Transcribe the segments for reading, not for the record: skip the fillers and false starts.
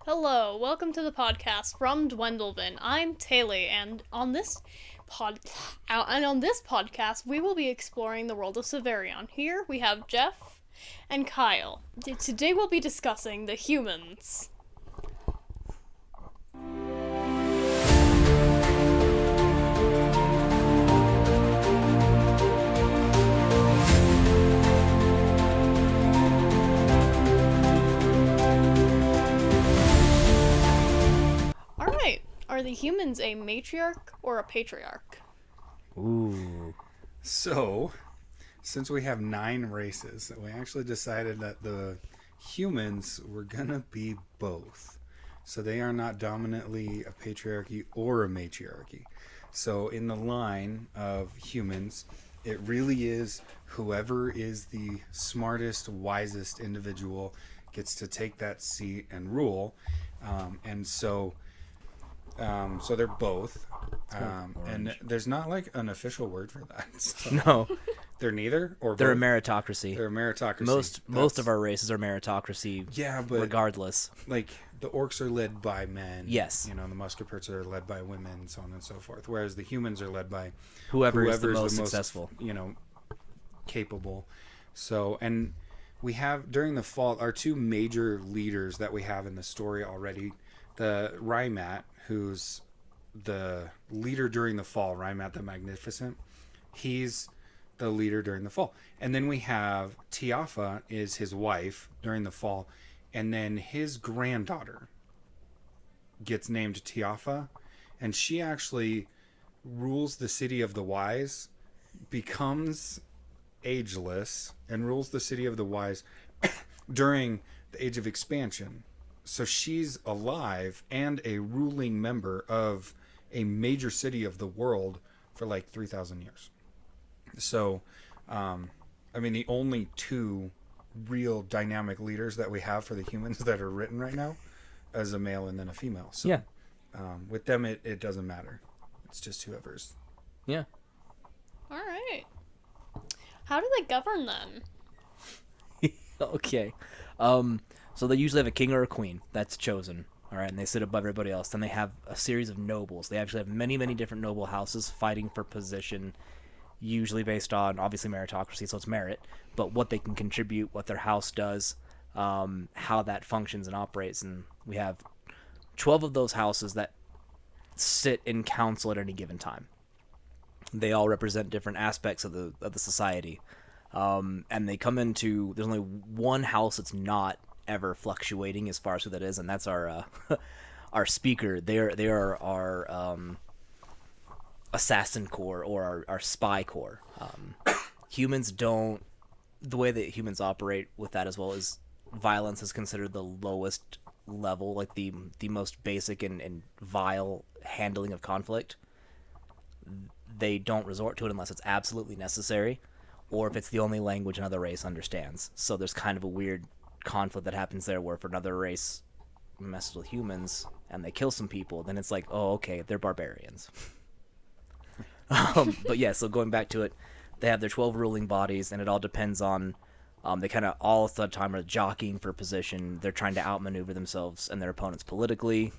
Hello, welcome to the podcast from Duendelvin. I'm Taylor, and on this podcast, we will be exploring the world of Savarion. Here we have Jeff and Kyle. Today we'll be discussing the humans. Alright, are the humans a matriarch or a patriarch? Ooh. So, since we have 9 races, we actually decided that the humans were gonna be both. So they are not dominantly a patriarchy or a matriarchy. So in the line of humans, it really is whoever is the smartest, wisest individual gets to take that seat and rule. So they're both, and there's not like an official word for that. So No, they're neither, or they're a both. meritocracy. They're a meritocracy. Most of our races are meritocracy. Yeah, but regardless, like the orcs are led by men. Yes. You know, the Muskerperts are led by women, so on and so forth. Whereas the humans are led by whoever is the most successful. Capable. So, and we have during the fall our 2 major leaders that we have in the story already. The Rymat, who's the leader during the fall, Rymat the Magnificent. He's the leader during the fall. And then we have Tiafa is his wife during the fall. And then his granddaughter gets named Tiafa. And she actually rules the city of the wise, becomes ageless, and rules the city of the wise during the Age of Expansion. So she's alive and a ruling member of a major city of the world for like 3,000 years. So, the only 2 real dynamic leaders that we have for the humans that are written right now is a male and then a female. So, yeah. With them, it doesn't matter. It's just whoever's. Yeah. Alright. How do they govern then? Okay. So they usually have a king or a queen that's chosen. All right, and they sit above everybody else. Then they have a series of nobles. They actually have many, many different noble houses fighting for position, usually based on, obviously, meritocracy, so it's merit, but what they can contribute, what their house does, how that functions and operates. And we have 12 of those houses that sit in council at any given time. They all represent different aspects of the society. And they come into, there's only one house that's not ever fluctuating as far as who that is, and that's our our speaker. They are our assassin corps or our spy corps. Humans don't, the way that humans operate with that as well is violence is considered the lowest level, like the most basic and vile handling of conflict. They don't resort to it unless it's absolutely necessary, or if it's the only language another race understands. So there's kind of a weird conflict that happens there where if another race messes with humans and they kill some people, then it's like, oh, okay, they're barbarians. But yeah, so going back to it, they have their 12 ruling bodies, and it all depends on, they kind of all the time are jockeying for position. They're trying to outmaneuver themselves and their opponents politically,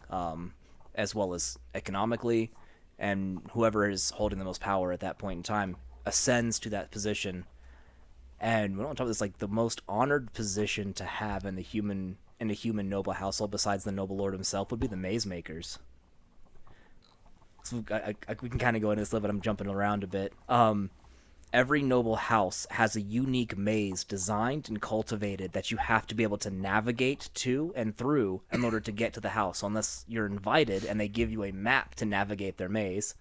as well as economically, and whoever is holding the most power at that point in time ascends to that position. And on top of this, like the most honored position to have in a human noble household, besides the noble lord himself, would be the maze makers. So we can kind of go into this a little bit. I'm jumping around a bit. Every noble house has a unique maze designed and cultivated that you have to be able to navigate to and through in order to get to the house. So unless you're invited and they give you a map to navigate their maze,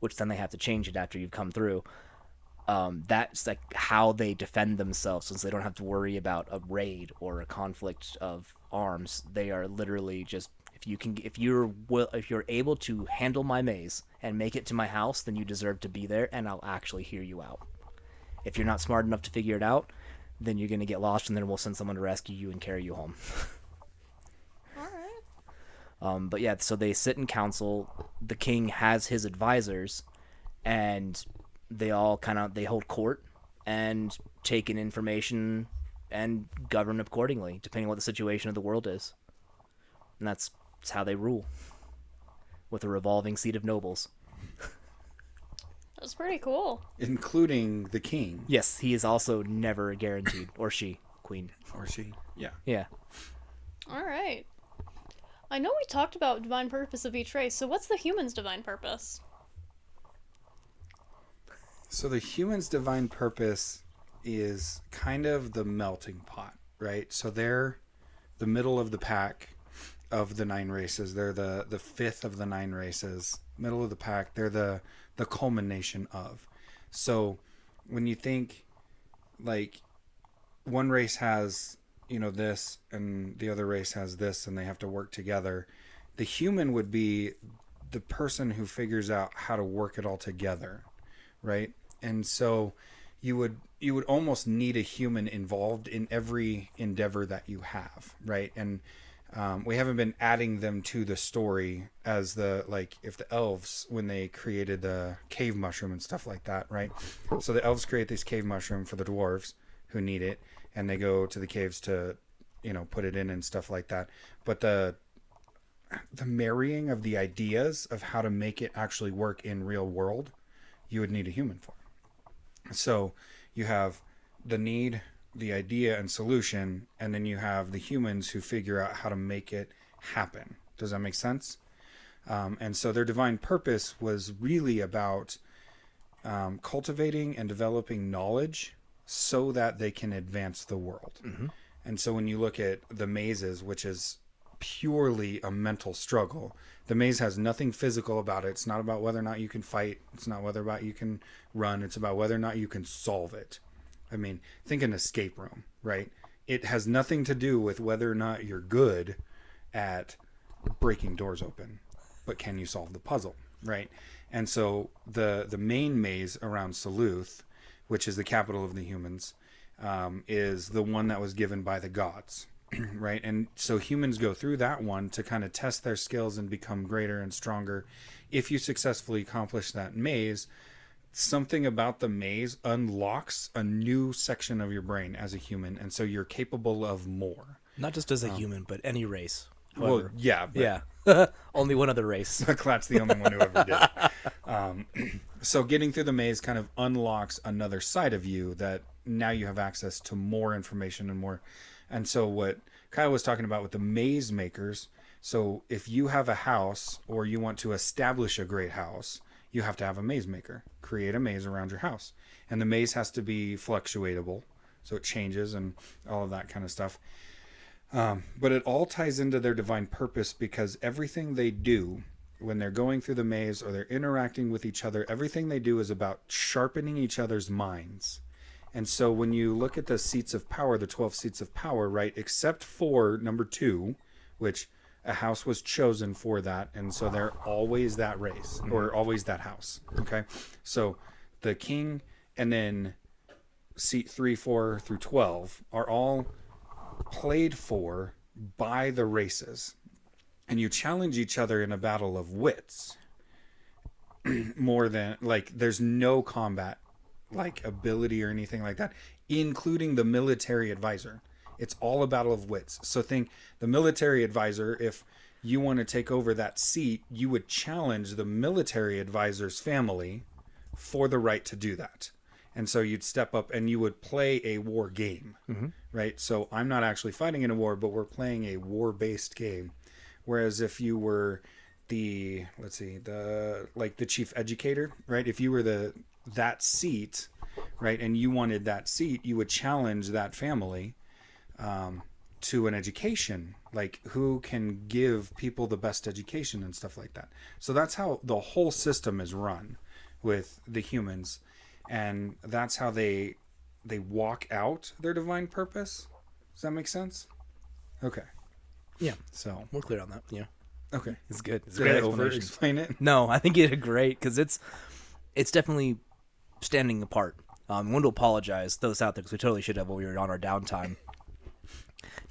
which then they have to change it after you've come through. That's like how they defend themselves, since they don't have to worry about a raid or a conflict of arms. They are literally just, if you're able to handle my maze and make it to my house, then you deserve to be there, and I'll actually hear you out. If you're not smart enough to figure it out, then you're gonna get lost, and then we'll send someone to rescue you and carry you home. Alright. But yeah, so they sit in council. The king has his advisors, and they all they hold court and take in information and govern accordingly, depending on what the situation of the world is. And that's how they rule, with a revolving seat of nobles. That's pretty cool. Including the king. Yes, he is also never guaranteed, or she, queen. Or she. Yeah. Yeah. All right. I know we talked about divine purpose of each race, so what's the human's divine purpose? So the human's divine purpose is kind of the melting pot, right? So they're the middle of the pack of the 9 races. They're the fifth of the 9 races. Middle of the pack. They're the culmination of. So when you think like one race has, this and the other race has this and they have to work together, the human would be the person who figures out how to work it all together, right? And so you would almost need a human involved in every endeavor that you have, right? And we haven't been adding them to the story as if the elves, when they created the cave mushroom and stuff like that, right? So the elves create this cave mushroom for the dwarves who need it, and they go to the caves to, put it in and stuff like that. But the marrying of the ideas of how to make it actually work in real world, you would need a human for. So you have the need, the idea and solution, and then you have the humans who figure out how to make it happen. Does that make sense? And so their divine purpose was really about cultivating and developing knowledge so that they can advance the world. Mm-hmm. And so when you look at the mazes, which is purely a mental struggle, the maze has nothing physical about it. It's not about whether or not you can fight. It's not whether or not you can run. It's about whether or not you can solve it. I mean, think an escape room, right? It has nothing to do with whether or not you're good at breaking doors open, but can you solve the puzzle, right? And so the main maze around Saluth, which is the capital of the humans, is the one that was given by the gods, right? And so humans go through that one to kind of test their skills and become greater and stronger. If you successfully accomplish that maze, something about the maze unlocks a new section of your brain as a human, and so you're capable of more. Not just as a human, but any race. Well, However. yeah. Yeah. Only one other race. Clat's the only one who ever did. So getting through the maze kind of unlocks another side of you that now you have access to more information and more. And so what Kyle was talking about with the maze makers, so if you have a house or you want to establish a great house, you have to have a maze maker. Create a maze around your house. And the maze has to be fluctuatable, so it changes and all of that kind of stuff. But it all ties into their divine purpose, because everything they do when they're going through the maze or they're interacting with each other, everything they do is about sharpening each other's minds. And so when you look at the seats of power, the 12 seats of power, right, except for number 2, which a house was chosen for that, and so they're always that race, or always that house, okay? So the king and then seat 3, 4 through 12 are all played for by the races, and you challenge each other in a battle of wits more than, there's no combat ability or anything like that, including the military advisor. It's all a battle of wits. So think the military advisor, if you want to take over that seat, you would challenge the military advisor's family for the right to do that. And so you'd step up and you would play a war game, right? So I'm not actually fighting in a war, but we're playing a war-based game. Whereas if you were the chief educator, right? If you were that seat, right, and you wanted that seat, you would challenge that family to an education, like who can give people the best education and stuff like that. So that's how the whole system is run with the humans, and that's how they walk out their divine purpose. Does that make sense? Okay. Yeah. So We're clear on that. Yeah. okay, It's good. It's a did great I explanation. over explain it? No, I think you did great, because it's definitely standing apart. I want to apologize to those out there, because we totally should have when we were on our downtime.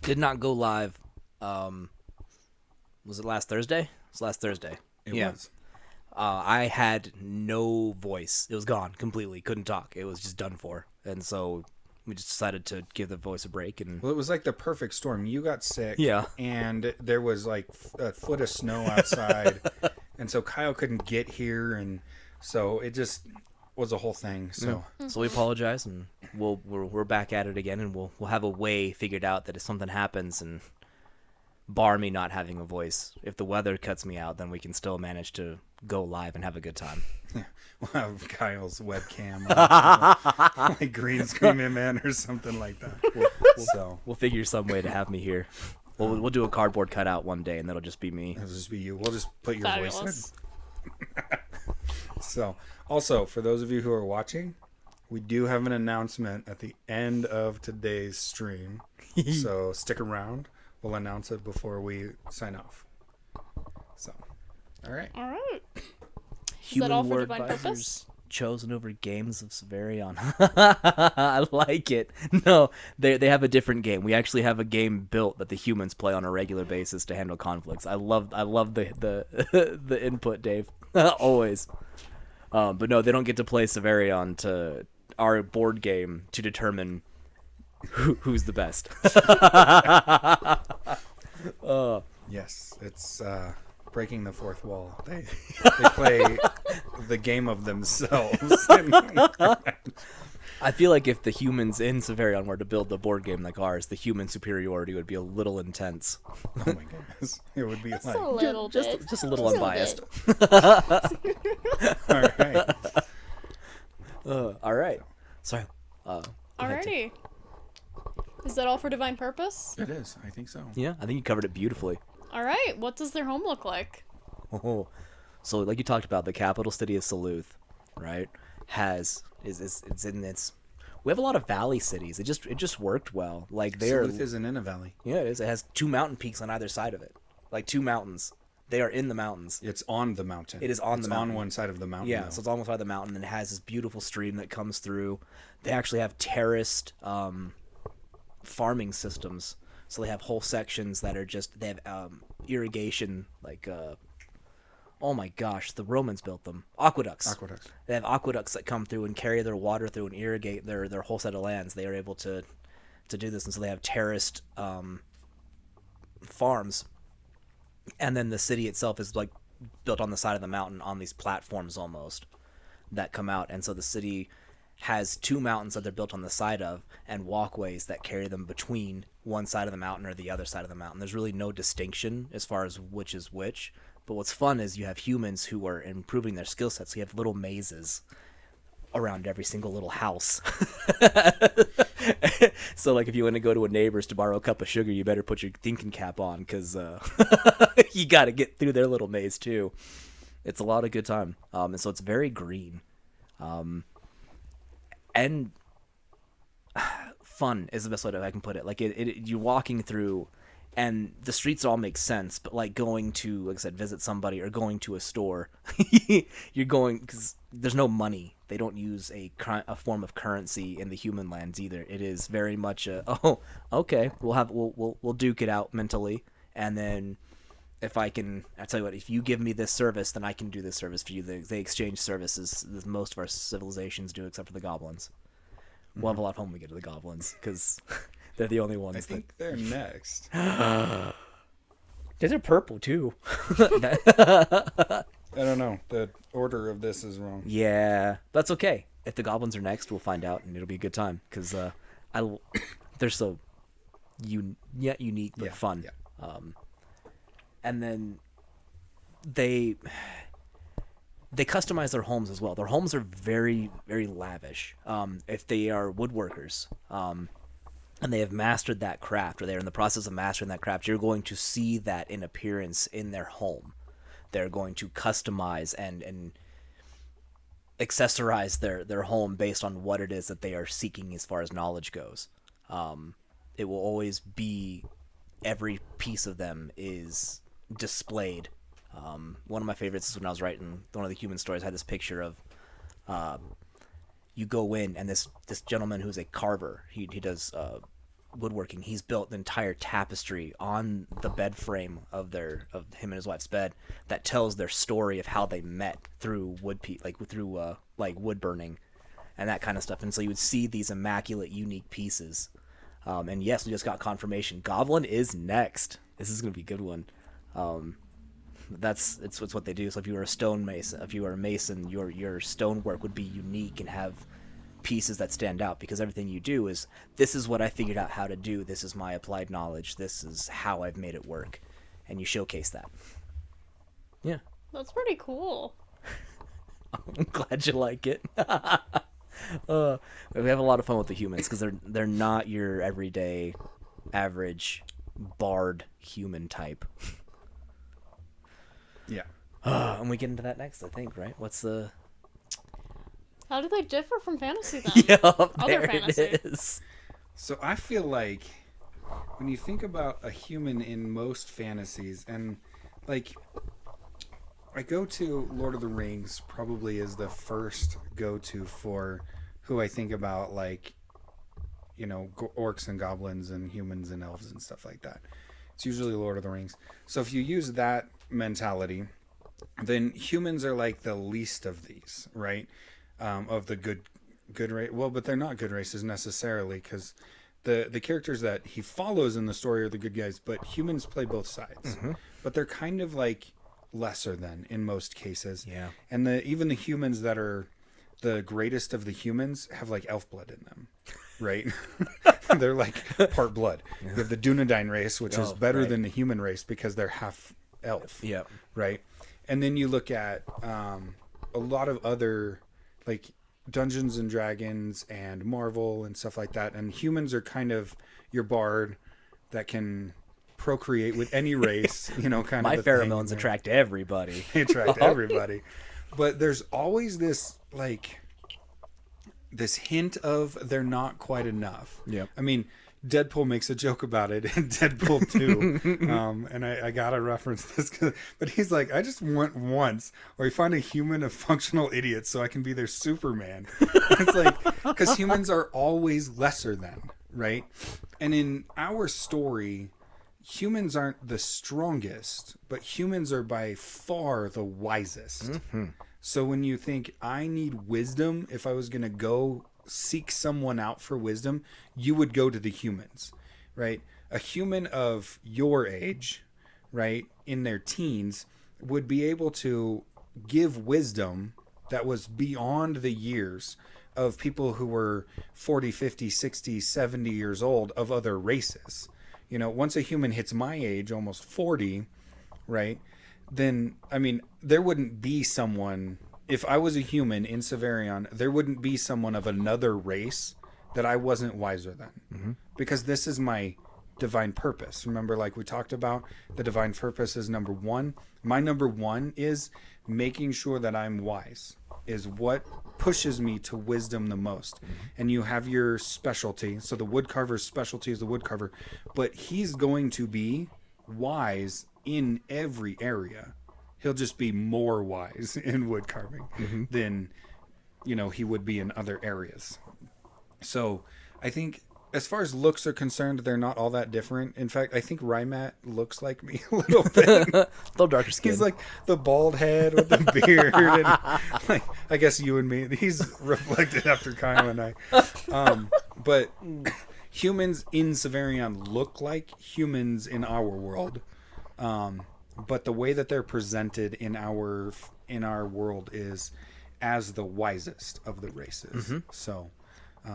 Did not go live. Was it last Thursday? It was last Thursday. It yeah. was. I had no voice. It was gone completely. Couldn't talk. It was just done for. And so we just decided to give the voice a break. And Well, it was like the perfect storm. You got sick. Yeah. And there was like a foot of snow outside. And so Kyle couldn't get here. And so it just was a whole thing. So so we apologize, and we're back at it again, and we'll have a way figured out that if something happens, and bar me not having a voice, if the weather cuts me out, then we can still manage to go live and have a good time. we'll have Kyle's webcam on, like green screen man or something like that. So We'll figure some way to have me here. We'll do a cardboard cutout one day, and that'll just be me. it'll just be you. We'll just put your voice Fabulous. in. So, also, for those of you who are watching, we do have an announcement at the end of today's stream. So, stick around. We'll announce it before we sign off. So, all right. All right. Human all for War divine Advisors purpose? chosen over games of Savarion. I like it. No, they have a different game. We actually have a game built that the humans play on a regular basis to handle conflicts. I love the the input, Dave. Always. But no, they don't get to play Savarion to our board game to determine who's the best. Yes, it's breaking the fourth wall. They play the game of themselves. I feel like if the humans in Savarion were to build the board game like ours, the human superiority would be a little intense. Oh my goodness. It would be Just like, a little bit. Just a little unbiased. all right. All right. Sorry. Go ahead, Tim. Alrighty. Is that all for divine purpose? It is. I think so. Yeah, I think you covered it beautifully. All right. What does their home look like? Oh, so like you talked about, the capital city of Saluth, right? It's in its. We have a lot of valley cities. It just worked well. Like Duluth isn't in a valley. Yeah, it is. It has 2 mountain peaks on either side of it, like 2 mountains. They are in the mountains. It's on the mountain. It is on the mountain. It's on one side of the mountain. Yeah, though. so it's almost by the mountain, and it has this beautiful stream that comes through. They actually have terraced farming systems. So they have whole sections that are just, they have irrigation, like, oh my gosh, the Romans built them. Aqueducts. They have aqueducts that come through and carry their water through and irrigate their whole set of lands. They are able to do this, and so they have terraced farms. And then the city itself is like built on the side of the mountain on these platforms almost that come out. And so the city has 2 mountains that they're built on the side of, and walkways that carry them between one side of the mountain or the other side of the mountain. There's really no distinction as far as which is which. But what's fun is you have humans who are improving their skill sets. So you have little mazes around every single little house. So like if you want to go to a neighbor's to borrow a cup of sugar, you better put your thinking cap on, because you got to get through their little maze too. It's a lot of good time. And so it's very green. And fun is the best way that I can put it. Like you're walking through, and the streets all make sense, but like going to, like I said, visit somebody or going to a store, you're going, because there's no money. They don't use a form of currency in the human lands either. It is very much oh, okay, we'll duke it out mentally, and then if I tell you what, if you give me this service, then I can do this service for you. They exchange services, as most of our civilizations do, except for the goblins. We'll have a lot of fun when we get to the goblins, because they're the only ones. I think they're next. They're purple too. I don't know. The order of this is wrong. Yeah, that's okay. If the goblins are next, we'll find out, and it'll be a good time, because they're so unique but fun. Yeah. And then they customize their homes as well. Their homes are very, very lavish. If they are woodworkers, and they have mastered that craft, or they're in the process of mastering that craft, you're going to see that in appearance in their home. They're going to customize and accessorize their home based on what it is that they are seeking as far as knowledge goes. It will always be, every piece of them is displayed. One of my favorites is when I was writing one of the human stories. I had this picture of you go in, and this gentleman who's a carver, he does woodworking. He's built an entire tapestry on the bed frame of him and his wife's bed that tells their story of how they met through wood burning, and that kind of stuff. And so you would see these immaculate, unique pieces. And yes, we just got confirmation. Goblin is next. This is going to be a good one. It's what they do. So if you were a stone mason, if you were a mason, your stonework would be unique and have pieces that stand out, because everything you do is, this is what I figured out how to do. This is my applied knowledge. This is how I've made it work. And you showcase that. Yeah. That's pretty cool. I'm glad you like it. We have a lot of fun with the humans because they're not your everyday, average, bard human type. Yeah. And we get into that next, I think, right? What's the... How do they differ from fantasy then? Yeah, Other there fantasy. it is. So I feel like when you think about a human in most fantasies, and like I go to Lord of the Rings probably is the first go-to for who I think about, like, you know, orcs and goblins and humans and elves and stuff like that. It's usually Lord of the Rings. So if you use that mentality, then humans are like the least of these, right? Of the good race. Well, but they're not good races necessarily, because the characters that he follows in the story are the good guys, but humans play both sides. Mm-hmm. But they're kind of like lesser than in most cases. Yeah. And even the humans that are the greatest of the humans have like elf blood in them, right? They're like part blood. Yeah. You have the Duendelvin race, which is better than the human race because they're half elf. Yeah. Right. And then you look at a lot of other, like, Dungeons and Dragons and Marvel and stuff like that, and humans are kind of your bard that can procreate with any race, you know, kind My of. My pheromones attract everybody. They attract everybody. But there's always this, like, this hint of they're not quite enough. Yep. I mean, Deadpool makes a joke about it in Deadpool 2. And I gotta reference this, but he's like, I just want once, or you find a human of functional idiots so I can be their Superman. It's like, because humans are always lesser than, right? And in our story, humans aren't the strongest, but humans are by far the wisest. Mm-hmm. So when you think, I need wisdom, if I was going to go seek someone out for wisdom, you would go to the humans, right? A human of your age, right, in their teens, would be able to give wisdom that was beyond the years of people who were 40, 50, 60, 70 years old of other races. You know, once a human hits my age, almost 40, right, then, I mean, there wouldn't be someone, if I was a human in Savarion, there wouldn't be someone of another race that I wasn't wiser than. Mm-hmm. Because this is my divine purpose. Remember, like we talked about, the divine purpose is number one. My number one is making sure that I'm wise, is what pushes me to wisdom the most. Mm-hmm. And you have your specialty. So the woodcarver's specialty is the woodcarver. But he's going to be wise in every area. He'll just be more wise in wood carving than, you know, he would be in other areas. So I think as far as looks are concerned, they're not all that different. In fact, I think Rymat looks like me a little bit. A little darker skin. He's like the bald head with the beard. And, like, I guess you and me. He's reflected after Kyle and I. But humans in Savarion look like humans in our world. But the way that they're presented in our world is as the wisest of the races. Mm-hmm. So, do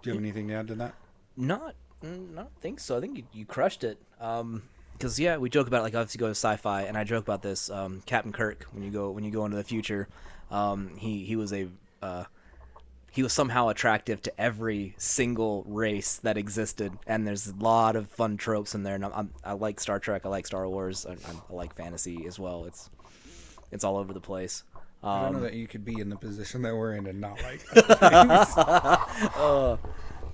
you have anything to add to that? I don't think so. I think you crushed it. Because yeah, we joke about it, like, obviously go to sci-fi, and I joke about this. Captain Kirk, when you go into the future, he was somehow attractive to every single race that existed, and there's a lot of fun tropes in there. And I like Star Trek, I like Star Wars, I like fantasy as well. It's all over the place. I don't know that you could be in the position that we're in and not like things.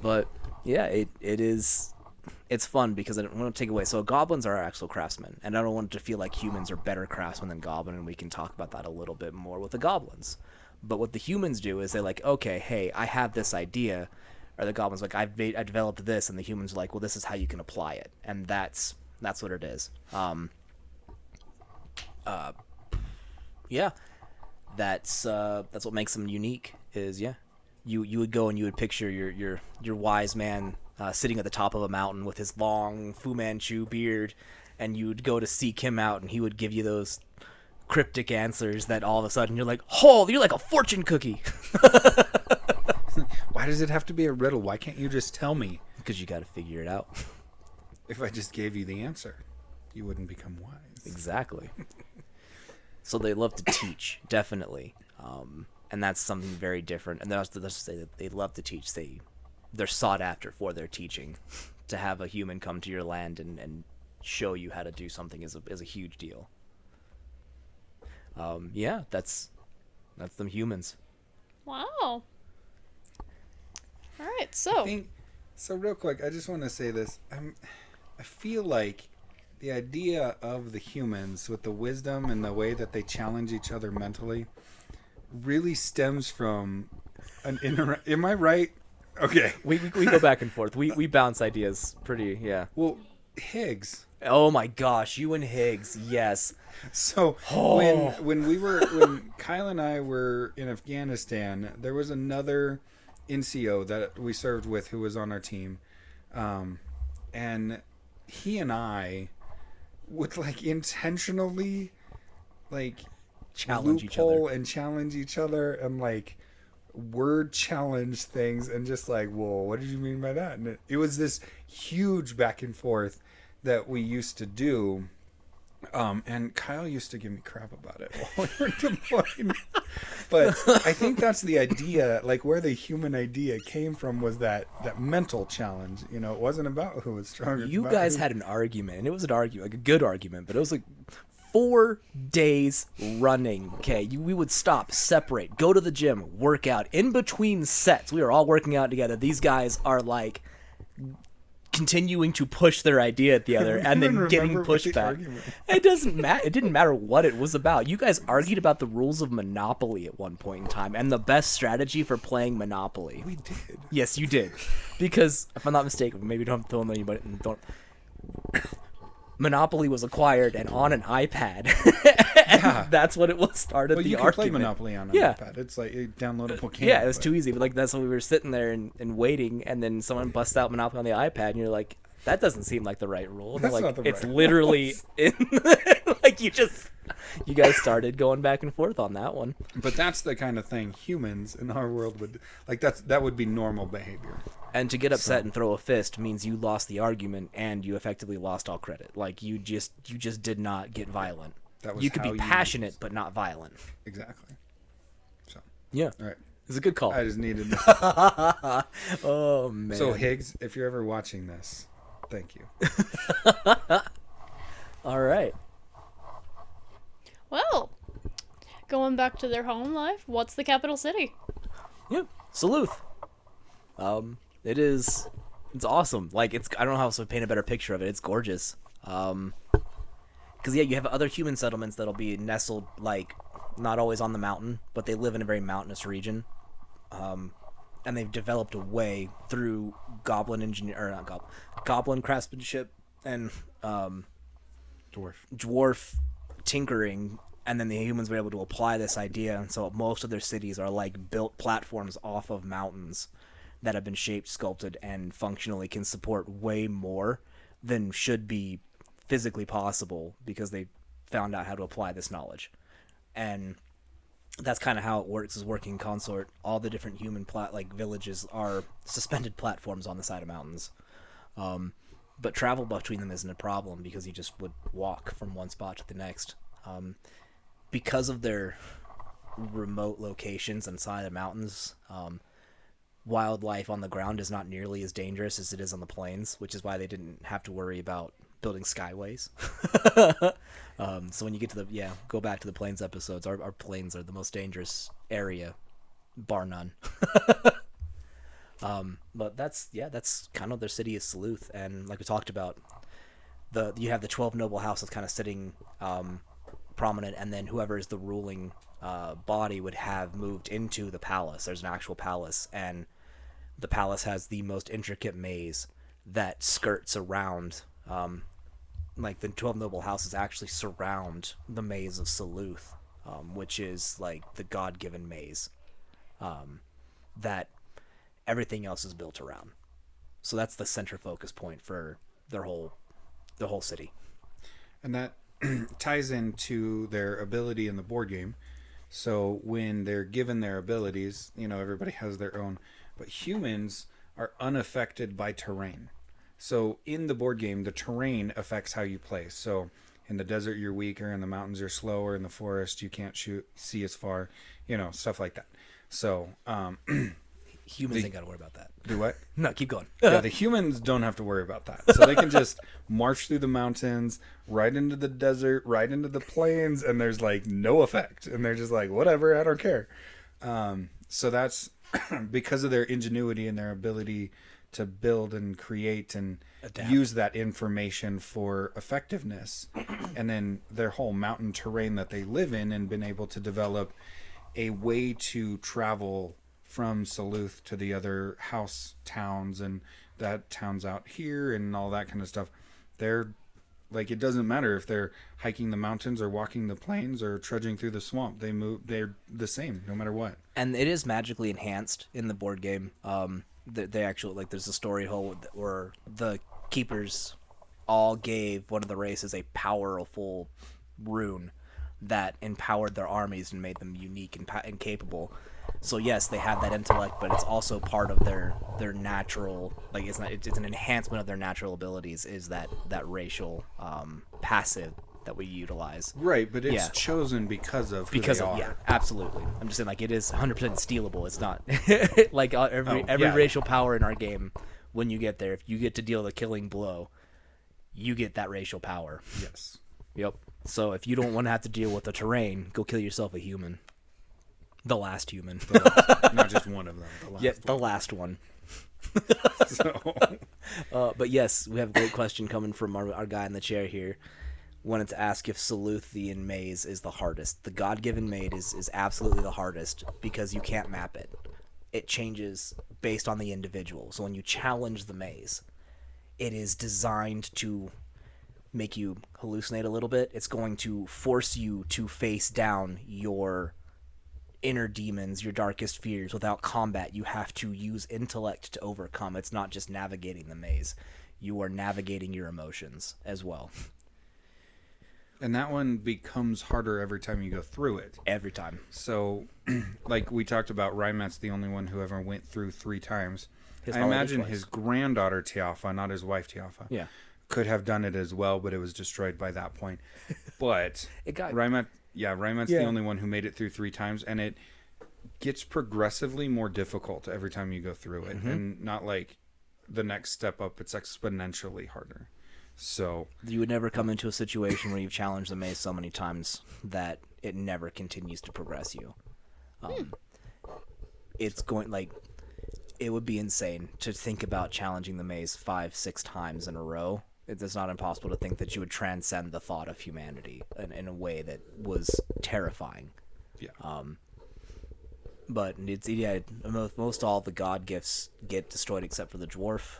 But yeah, it's fun because I don't want to take away. So goblins are actual craftsmen, and I don't want it to feel like humans are better craftsmen than goblin, and we can talk about that a little bit more with the goblins. But what the humans do is they're like, okay, hey, I have this idea. Or the goblins like, I developed this, and the humans are like, well, this is how you can apply it, and that's what it is. Yeah, that's what makes them unique. Is you would go and you would picture your wise man sitting at the top of a mountain with his long Fu Manchu beard, and you would go to seek him out, and he would give you those cryptic answers that all of a sudden you're like, oh, you're like a fortune cookie. Why does it have to be a riddle? Why can't you just tell me? Because you got to figure it out. If I just gave you the answer, you wouldn't become wise. Exactly. So they love to teach, definitely. And that's something very different. And let's say that they love to teach. They're sought after for their teaching. To have a human come to your land and show you how to do something is a huge deal. Yeah, that's them humans. Wow. All right, so So real quick, I just want to say this. I feel like the idea of the humans with the wisdom and the way that they challenge each other mentally really stems from an inner. Am I right? Okay. We go back and forth. We bounce ideas pretty, yeah. Well, Higgs. Oh my gosh, you and Higgs, yes. So when Kyle and I were in Afghanistan, there was another NCO that we served with who was on our team, and he and I would like intentionally like Challenge each other. and challenge each other and like word challenge things and just like, whoa, what did you mean by that? And it was this huge back and forth that we used to do. And Kyle used to give me crap about it while we were deployed. But I think that's the idea, like where the human idea came from was that mental challenge. You know, it wasn't about who was stronger. You guys had an argument, and it was an argument, like a good argument, but it was like 4 days running. Okay, we would stop, separate, go to the gym, work out. In between sets, we were all working out together. These guys are like continuing to push their idea at the other and then getting pushed back. It doesn't matter. It didn't matter what it was about. You guys argued about the rules of Monopoly at one point in time and the best strategy for playing Monopoly. We did. Yes, you did. Because if I'm not mistaken, maybe don't tell anybody. Monopoly was acquired and on an iPad. Yeah. That's what it was started. Well, the you can play argument. Monopoly on an Yeah. iPad. It's like a downloadable game. Yeah, it was too easy. But like that's when we were sitting there and waiting, and then someone busts out Monopoly on the iPad, and you're like, that doesn't seem like the right rule. And That's like, not the it's right literally in, like you guys started going back and forth on that one. But that's the kind of thing humans in our world would like. That would be normal behavior. And to get upset and throw a fist means you lost the argument and you effectively lost all credit. Like you just did not get violent. That was you could how be you passionate but not violent. Exactly. So Yeah. all right. It's a good call. I just needed to. Oh man. So Higgs, if you're ever watching this, thank you. All right. well, going back to their home life, what's the capital city? Yeah. Saleuth. It's awesome. Like I don't know how else to paint a better picture of it. It's gorgeous. Because yeah, you have other human settlements that'll be nestled, like not always on the mountain, but they live in a very mountainous region. And they've developed a way through goblin craftsmanship and dwarf tinkering, and then the humans were able to apply this idea, and so most of their cities are like built platforms off of mountains that have been shaped, sculpted, and functionally can support way more than should be physically possible because they found out how to apply this knowledge. And that's kind of how it works, is working consort. All the different human villages are suspended platforms on the side of mountains. But travel between them isn't a problem because you just would walk from one spot to the next. Because of their remote locations inside the mountains, wildlife on the ground is not nearly as dangerous as it is on the plains, which is why they didn't have to worry about building skyways. So when you get to go back to the plains episodes, our plains are the most dangerous area, bar none. But that's kind of their city is Saleuth, and like we talked about, you have the 12 noble house that's kind of sitting prominent, and then whoever is the ruling body would have moved into the palace. There's an actual palace, and the palace has the most intricate maze that skirts around. Like the 12 noble houses actually surround the maze of Saleuth, which is like the god-given maze. that everything else is built around. So that's the center focus point for the whole city. And that ties into their ability in the board game. So when they're given their abilities, everybody has their own, but humans are unaffected by terrain. So in the board game, the terrain affects how you play. So in the desert, you're weaker. In the mountains, you're slower. In the forest, you can't see as far. Stuff like that. So Humans ain't got to worry about that. do what? No, keep going. Yeah, the humans don't have to worry about that. So they can just march through the mountains, right into the desert, right into the plains, and there's like no effect. And they're just like, whatever, I don't care. So that's because of their ingenuity and their ability to build and create and Adapt. Use that information for effectiveness. And then their whole mountain terrain that they live in, and been able to develop a way to travel from Saluth to the other house towns, and that town's out here and all that kind of stuff. They're like, it doesn't matter if they're hiking the mountains or walking the plains or trudging through the swamp. They're the same no matter what. And it is magically enhanced in the board game. They actually, like, there's a story where the keepers all gave one of the races a powerful rune that empowered their armies and made them unique and capable. So yes, they have that intellect, but it's also part of their natural, like, it's an enhancement of their natural abilities, is that racial passive that we utilize. Right, but it's chosen because of who they are. Yeah, absolutely. I'm just saying, like, it is 100% stealable. It's not like every racial power in our game. When you get there, if you get to deal the killing blow, you get that racial power. Yes. Yep. So if you don't want to have to deal with the terrain, go kill yourself a human. The last human. Not just one of them. The last one. So. But yes, we have a great question coming from our guy in the chair here. Wanted to ask if Saluthian maze is the hardest. The God-given maze is absolutely the hardest because you can't map it. It changes based on the individual. So when you challenge the maze, it is designed to make you hallucinate a little bit. It's going to force you to face down your inner demons, your darkest fears. Without combat, you have to use intellect to overcome. It's not just navigating the maze. You are navigating your emotions as well. And that one becomes harder every time you go through it. Every time. So, like we talked about, Rymat's the only one who ever went through 3 times. I imagine his granddaughter, Tiafa, not his wife, Tiafa, could have done it as well, but it was destroyed by that point. But Rymat's the only one who made it through 3 times, and it gets progressively more difficult every time you go through it. Mm-hmm. And not like the next step up, it's exponentially harder. So you would never come into a situation where you've challenged the maze so many times that it never continues to progress you. It's going, like, it would be insane to think about challenging the maze 5-6 times in a row. It's not impossible to think that you would transcend the thought of humanity in a way that was terrifying. Yeah. But it's most all the god gifts get destroyed except for the dwarf.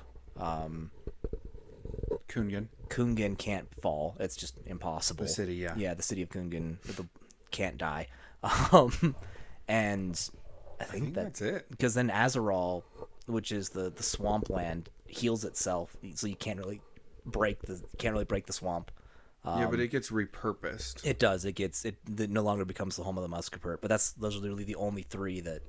Kungan can't fall. It's just impossible. The city, yeah. Yeah, the city of Kungan can't die. And I think that's it. Because then Azeral, which is the swampland, heals itself, so you can't really break the swamp. Yeah, but it gets repurposed. It does. It no longer becomes the home of the Muskerpert. But those are literally the only 3 that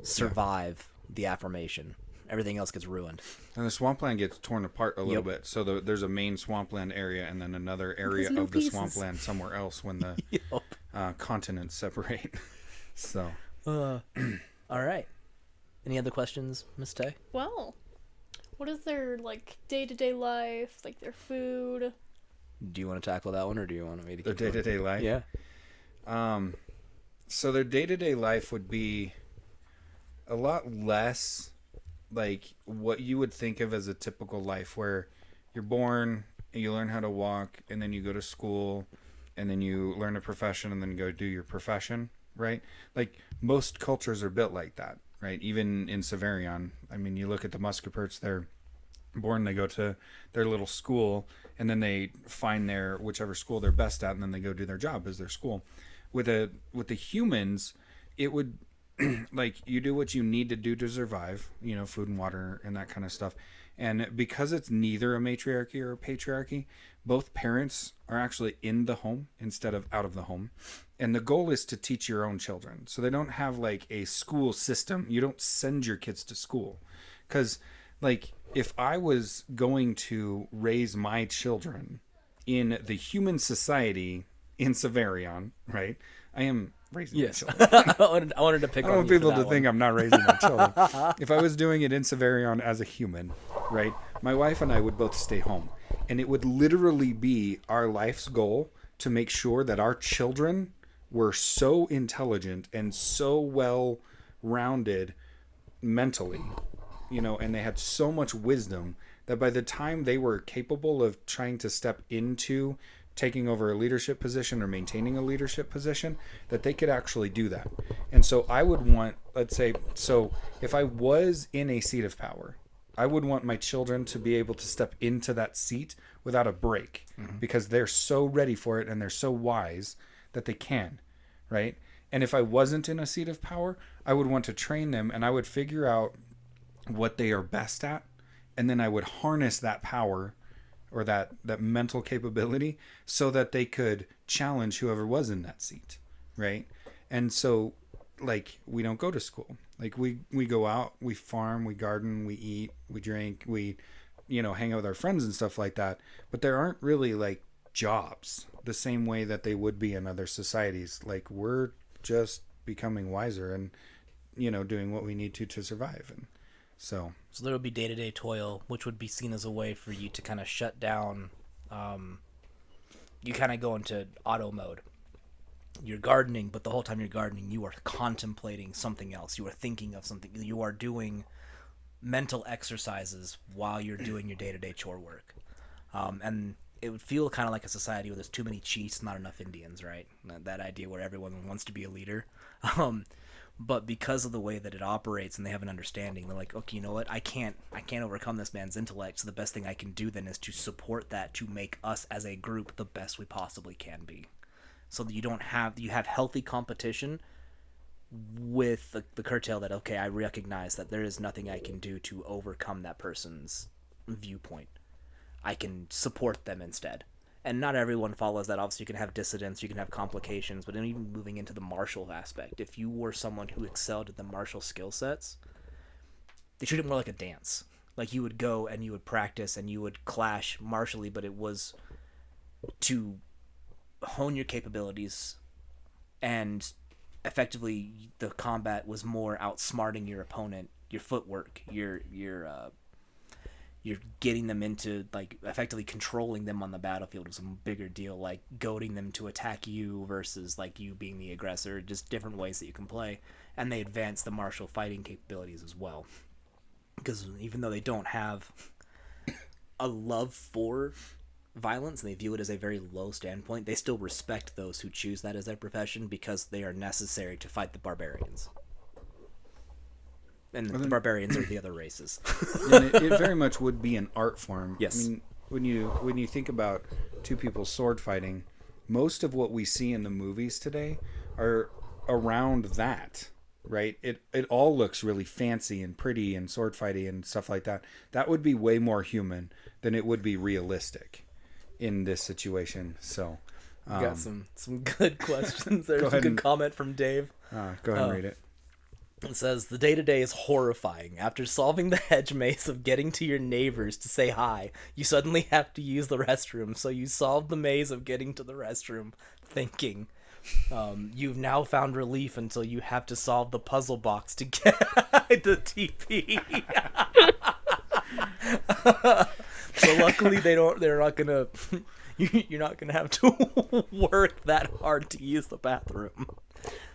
survive the affirmation. Everything else gets ruined. And the swampland gets torn apart a little bit. So there's a main swampland area and then another area of the swampland somewhere else when the continents separate. So. All right. Any other questions, Miss Tay? Well, what is their, like, day-to-day life, like their food? Do you want to tackle that one, or do you want me to their day-to-day life? Yeah. So their day-to-day life would be a lot less like what you would think of as a typical life, where you're born and you learn how to walk, and then you go to school, and then you learn a profession, and then go do your profession, right? Like, most cultures are built like that, right? Even in Savarion, I mean, you look at the Muskerperts, they're born, they go to their little school, and then they find their whichever school they're best at, and then they go do their job as their school. With the humans, it would like you do what you need to do to survive, food and water and that kind of stuff. And because it's neither a matriarchy or a patriarchy, both parents are actually in the home instead of out of the home. And the goal is to teach your own children. So they don't have like a school system. You don't send your kids to school. Because like if I was going to raise my children in the human society in Savarion, right? I am raising my children. I wanted to pick on you. I don't want people to think I'm not raising my children. If I was doing it in Savarion as a human, right? My wife and I would both stay home. And it would literally be our life's goal to make sure that our children were so intelligent and so well rounded mentally, and they had so much wisdom that by the time they were capable of trying to step into taking over a leadership position or maintaining a leadership position, that they could actually do that. And so I would want, let's say, so if I was in a seat of power, I would want my children to be able to step into that seat without a break, because they're so ready for it and they're so wise that they can, right? And if I wasn't in a seat of power, I would want to train them, and I would figure out what they are best at, and then I would harness that power or that mental capability so that they could challenge whoever was in that seat, right? And so, like, we don't go to school. Like, we go out, we farm, we garden, we eat, we drink, we, hang out with our friends and stuff like that. But there aren't really, like, jobs the same way that they would be in other societies. Like, we're just becoming wiser and, doing what we need to survive. And so there would be day-to-day toil, which would be seen as a way for you to kind of shut down. You kind of go into auto mode. You're gardening, but the whole time you're gardening, you are contemplating something else. You are thinking of something. You are doing mental exercises while you're doing your day-to-day chore work. And it would feel kind of like a society where there's too many chiefs, not enough Indians, right? That idea where everyone wants to be a leader. But because of the way that it operates and they have an understanding, they're like, okay, you know what? I can't overcome this man's intellect. So the best thing I can do then is to support that to make us as a group the best we possibly can be. So that you have healthy competition with the curtail that, okay, I recognize that there is nothing I can do to overcome that person's viewpoint. I can support them instead. And not everyone follows that. Obviously, you can have dissidents, you can have complications, but then even moving into the martial aspect, if you were someone who excelled at the martial skill sets, they treat it more like a dance. Like, you would go and you would practice and you would clash martially, but it was to hone your capabilities, and effectively the combat was more outsmarting your opponent, your footwork, you're getting them into, like, effectively controlling them on the battlefield was a bigger deal, like goading them to attack you versus, like, you being the aggressor, just different ways that you can play. And they advance the martial fighting capabilities as well. Because even though they don't have a love for violence and they view it as a very low standpoint, they still respect those who choose that as their profession because they are necessary to fight the barbarians. And the barbarians are the other races. And it very much would be an art form. Yes. I mean, when you think about two people sword fighting, most of what we see in the movies today are around that, right? It all looks really fancy and pretty and sword fighting and stuff like that. That would be way more human than it would be realistic in this situation. So got some good questions. There's a good comment from Dave. Go ahead and read it. It says, the day-to-day is horrifying. After solving the hedge maze of getting to your neighbors to say hi, you suddenly have to use the restroom, so you solve the maze of getting to the restroom, thinking. You've now found relief until you have to solve the puzzle box to get the TP. So luckily they're not gonna, you're not gonna have to work that hard to use the bathroom.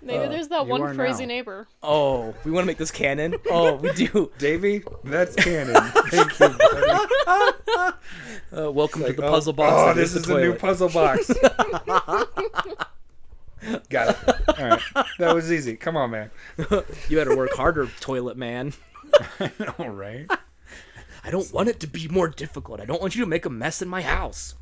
Maybe there's that one crazy neighbor. Oh, we want to make this canon? Oh, we do. Davey, that's canon. Thank you, buddy. Welcome to the puzzle box. Oh, this is a new puzzle box. Got it. All right. That was easy. Come on, man. You better work harder, toilet man. I know, right? I don't want it to be more difficult. I don't want you to make a mess in my house.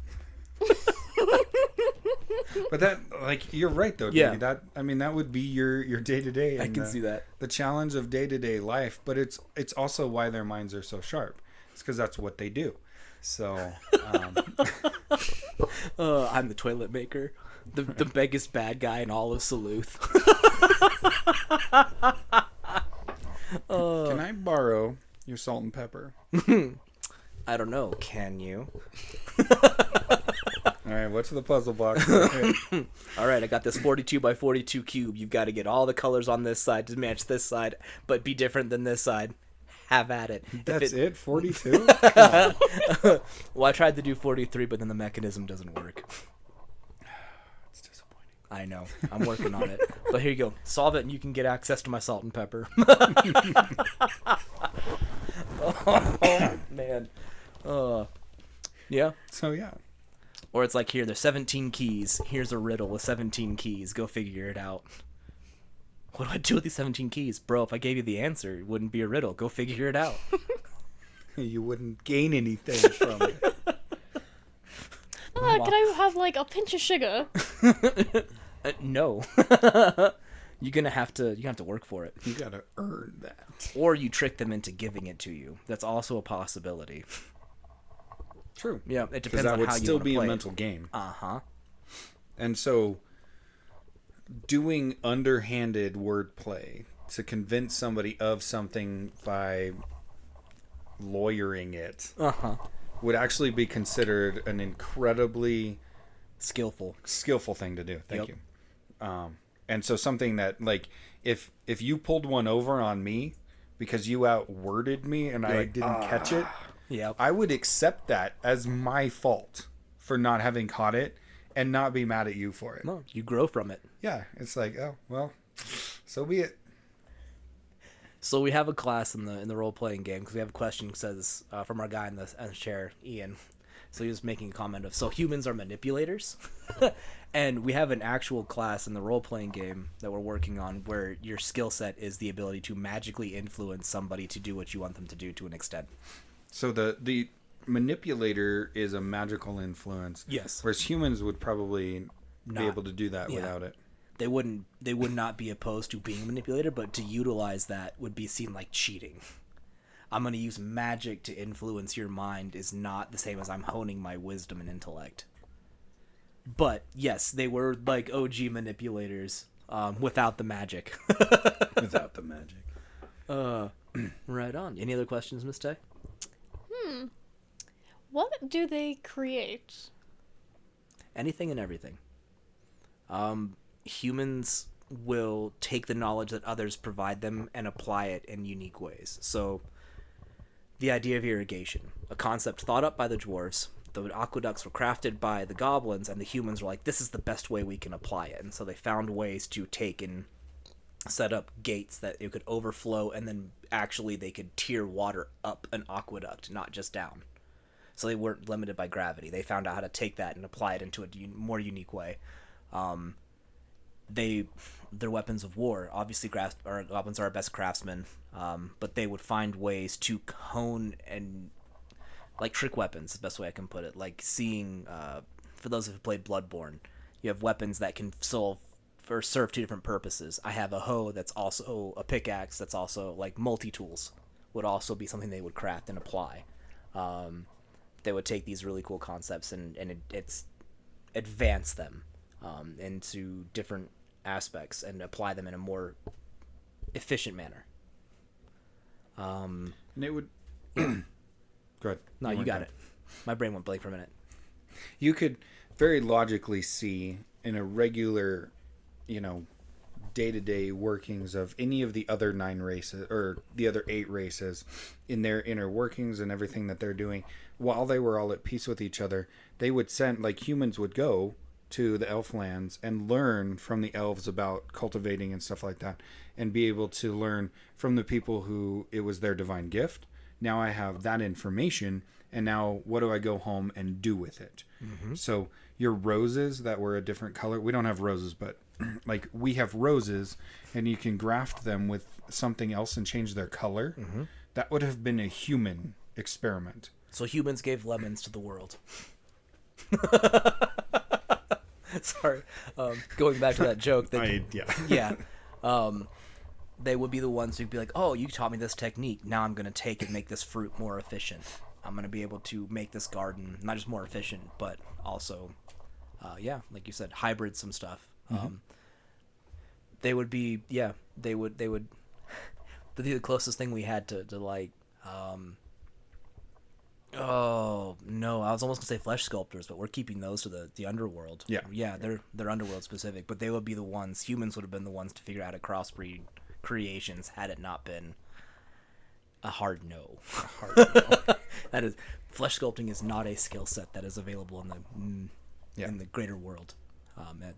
But that, like, you're right though, Yeah. Danny. That would be your day to day. I can see that. The challenge of day to day life, but it's also why their minds are so sharp. It's because that's what they do. So, I'm the toilet maker, the biggest bad guy in all of Saleuth. can I borrow your salt and pepper? I don't know. Can you? All right, what's the puzzle box? All right, I got this 42 by 42 cube. You've got to get all the colors on this side to match this side, but be different than this side. Have at it. That's it? 42? Well, I tried to do 43, but then the mechanism doesn't work. It's disappointing. I know. I'm working on it. But here you go. Solve it and you can get access to my salt and pepper. Oh, man. Yeah. So, yeah. Or it's like, here, there's 17 keys. Here's a riddle with 17 keys. Go figure it out. What do I do with these 17 keys? Bro, if I gave you the answer, it wouldn't be a riddle. Go figure it out. You wouldn't gain anything from it. Can I have like a pinch of sugar? No. You're gonna have to work for it. You gotta earn that. Or you trick them into giving it to you. That's also a possibility. True. Yeah, it depends that on would how you still want to be a play it. mental game. Uh-huh. And so, doing underhanded wordplay to convince somebody of something by lawyering it Uh-huh. would actually be considered an incredibly Skillful. skillful thing to do. Thank Yep. you. And so something that, like, if you pulled one over on me because you outworded me and I like, didn't catch it, Yeah. I would accept that as my fault for not having caught it and not be mad at you for it. No, you grow from it. Yeah, it's like, oh, well, so be it. So we have a class in the role playing game because we have a question that says from our guy in the chair, Ian. So he was making a comment of, so humans are manipulators, and we have an actual class in the role playing game that we're working on where your skill set is the ability to magically influence somebody to do what you want them to do to an extent. So the manipulator is a magical influence. Yes. Whereas humans would probably Not- be able to do that yeah. without it. They would not be opposed to being a manipulator, but to utilize that would be seen like cheating. I'm going to use magic to influence your mind is not the same as I'm honing my wisdom and intellect. But yes, they were like OG manipulators without the magic. Without the magic. Right on. Any other questions, Miss Tay? What do they create? Anything and everything. Humans will take the knowledge that others provide them and apply it in unique ways. So, the idea of irrigation, a concept thought up by the dwarves. The aqueducts were crafted by the goblins, and the humans were like, this is the best way we can apply it. And so they found ways to take and set up gates that it could overflow, and then actually they could tear water up an aqueduct, not just down. So they weren't limited by gravity. They found out how to take that and apply it into a more unique way. Their weapons of war, obviously goblins are our best craftsmen, but they would find ways to hone and like trick weapons, the best way I can put it. Like seeing, for those who played Bloodborne, you have weapons that can serve two different purposes. I have a hoe that's also a pickaxe that's also like multi-tools would also be something they would craft and apply. They would take these really cool concepts and it's advance them into different aspects and apply them in a more efficient manner. And it would... Go ahead. No, you got it. My brain went blank for a minute. You could very logically see in a regular, day-to-day workings of any of the other 9 races, or the other 8 races, in their inner workings and everything that they're doing, while they were all at peace with each other, they would send, like humans would go to the elf lands and learn from the elves about cultivating and stuff like that, and be able to learn from the people who it was their divine gift. Now I have that information, and now what do I go home and do with it? Mm-hmm. So your roses that were a different color, we don't have roses, but like we have roses, and you can graft them with something else and change their color. Mm-hmm. That would have been a human experiment. So humans gave lemons to the world. Sorry. Going back to that joke. Yeah. Yeah. They would be the ones who'd be like, oh, you taught me this technique. Now I'm going to take and make this fruit more efficient. I'm going to be able to make this garden not just more efficient, but also, like you said, hybrid some stuff. They would be, they would be the closest thing we had to like, oh, no, I was almost going to say flesh sculptors, but we're keeping those to the underworld. Yeah. Yeah, they're underworld specific, but they would be the ones, humans would have been the ones to figure out a crossbreed creations had it not been a hard no. That is, flesh sculpting is not a skill set that is available in the greater world.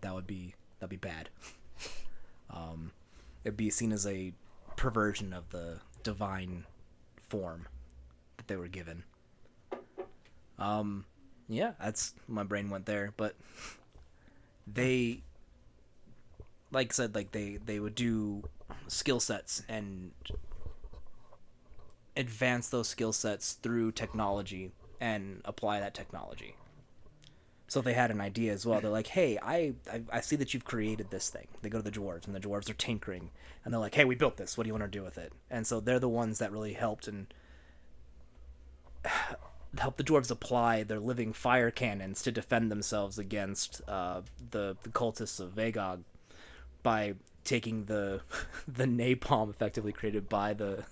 That'd be bad. It'd be seen as a perversion of the divine form that they were given. That's, my brain went there, but they, like I said, like they would do skill sets and advance those skill sets through technology and apply that technology. So if they had an idea as well, they're like, hey, I see that you've created this thing. They go to the dwarves, and the dwarves are tinkering, and they're like, hey, we built this. What do you want to do with it? And so they're the ones that really helped and help the dwarves apply their living fire cannons to defend themselves against the cultists of Vagog by taking the napalm effectively created by the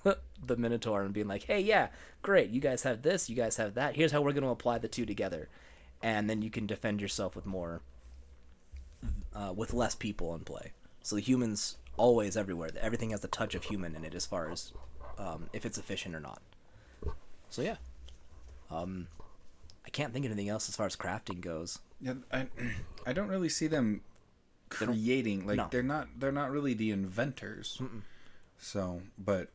Minotaur and being like, hey, yeah, great, you guys have this, you guys have that, here's how we're going to apply the two together, and then you can defend yourself with more with less people in play. So the humans always everywhere, everything has the touch of human in it as far as if it's efficient or not. So yeah, I can't think of anything else as far as crafting goes. Yeah, I don't really see them creating, like, no. they're not really the inventors. Mm-mm. So, but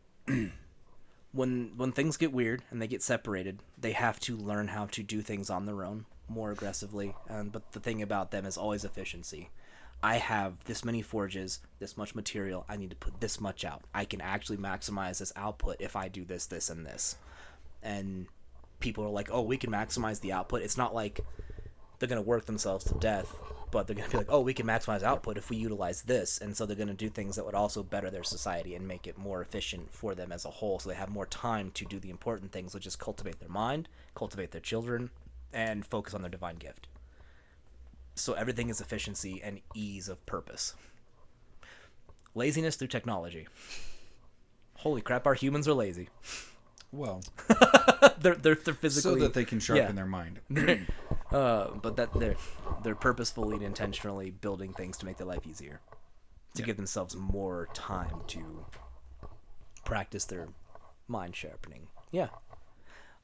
when things get weird and they get separated, they have to learn how to do things on their own more aggressively. But the thing about them is always efficiency. I have this many forges, this much material, I need to put this much out. I can actually maximize this output if I do this, this, and this. And people are like, oh, we can maximize the output. It's not like they're going to work themselves to death, but they're going to be like, oh, we can maximize output if we utilize this. And so they're going to do things that would also better their society and make it more efficient for them as a whole, so they have more time to do the important things, which is cultivate their mind, cultivate their children, and focus on their divine gift. So everything is efficiency and ease of purpose. Laziness through technology. Holy crap, our humans are lazy. Well, they're physically, so that they can sharpen their mind. But that they're purposefully and intentionally building things to make their life easier, to give themselves more time to practice their mind sharpening. Yeah,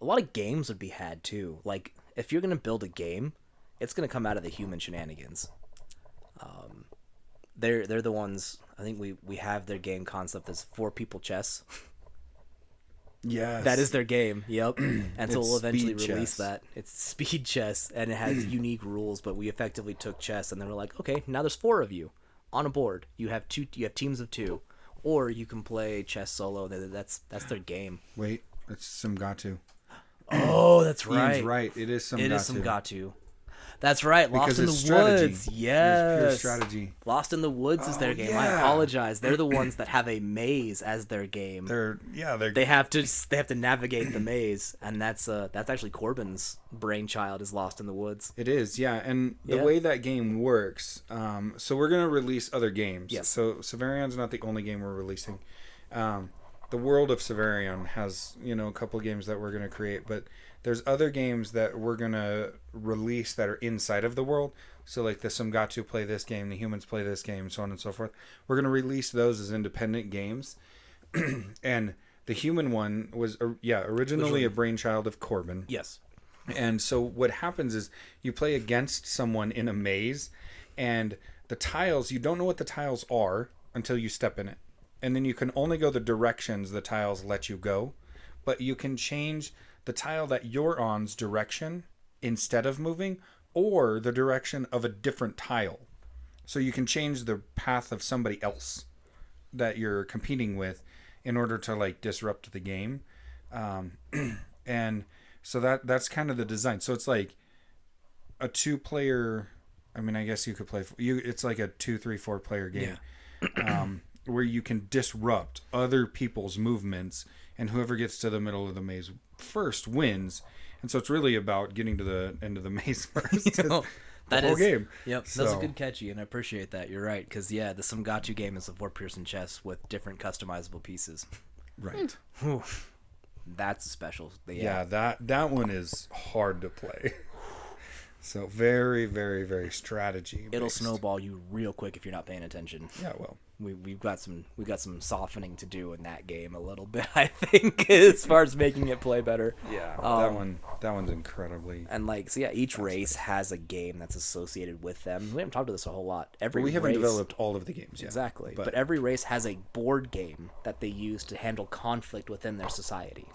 a lot of games would be had too. Like, if you're gonna build a game, it's gonna come out of the human shenanigans. They're the ones. I think we have their game concept as 4-people chess. Yes. That is their game, yep. And so we'll eventually release chess. that. It's speed chess, and it has unique rules, but we effectively took chess, and then we're like, okay, now there's 4 of you on a board. You have teams of 2. Or you can play chess solo. That's their game. Wait, it's Samgatu. Oh, that's right. Ian's right. It is Samgatu. It is Samgatu. That's right. Because Lost in the strategy. Woods. Yes. It's pure strategy. Lost in the Woods is their game. Yeah. I apologize. They're the ones that have a maze as their game. They have to navigate the maze, and that's actually Corbin's brainchild is Lost in the Woods. It is, yeah. And the way that game works, so we're gonna release other games. Yes. So Savarion's not the only game we're releasing. The world of Savarion has, a couple of games that we're gonna create, but there's other games that we're going to release that are inside of the world. So like the Samgatu play this game, the humans play this game, so on and so forth. We're going to release those as independent games. And the human one was, originally a brainchild of Corbin. Yes. And so what happens is you play against someone in a maze, and the tiles, you don't know what the tiles are until you step in it. And then you can only go the directions the tiles let you go. But you can change the tile that you're on's direction instead of moving, or the direction of a different tile. So you can change the path of somebody else that you're competing with in order to like disrupt the game. And so that's kind of the design. So it's like a 2-player I mean, I guess you could play it's like a 2, 3, 4 player game. Where you can disrupt other people's movements, and whoever gets to the middle of the maze first wins. And so it's really about getting to the end of the maze first. That whole is game. Yep, So, that's a good catchy, and I appreciate that. You're right, because the Samgachu game is a 4-person chess with different customizable pieces. right. Whew. That's special. Yeah, that one is hard to play. So very, very, very strategy. It'll snowball you real quick if you're not paying attention. Yeah, well, We've got some softening to do in that game a little bit, I think, as far as making it play better. yeah, that one's incredibly. And each race has a game that's associated with them. We haven't talked about this a whole lot. But we haven't developed all of the games yet. Exactly. But every race has a board game that they use to handle conflict within their society.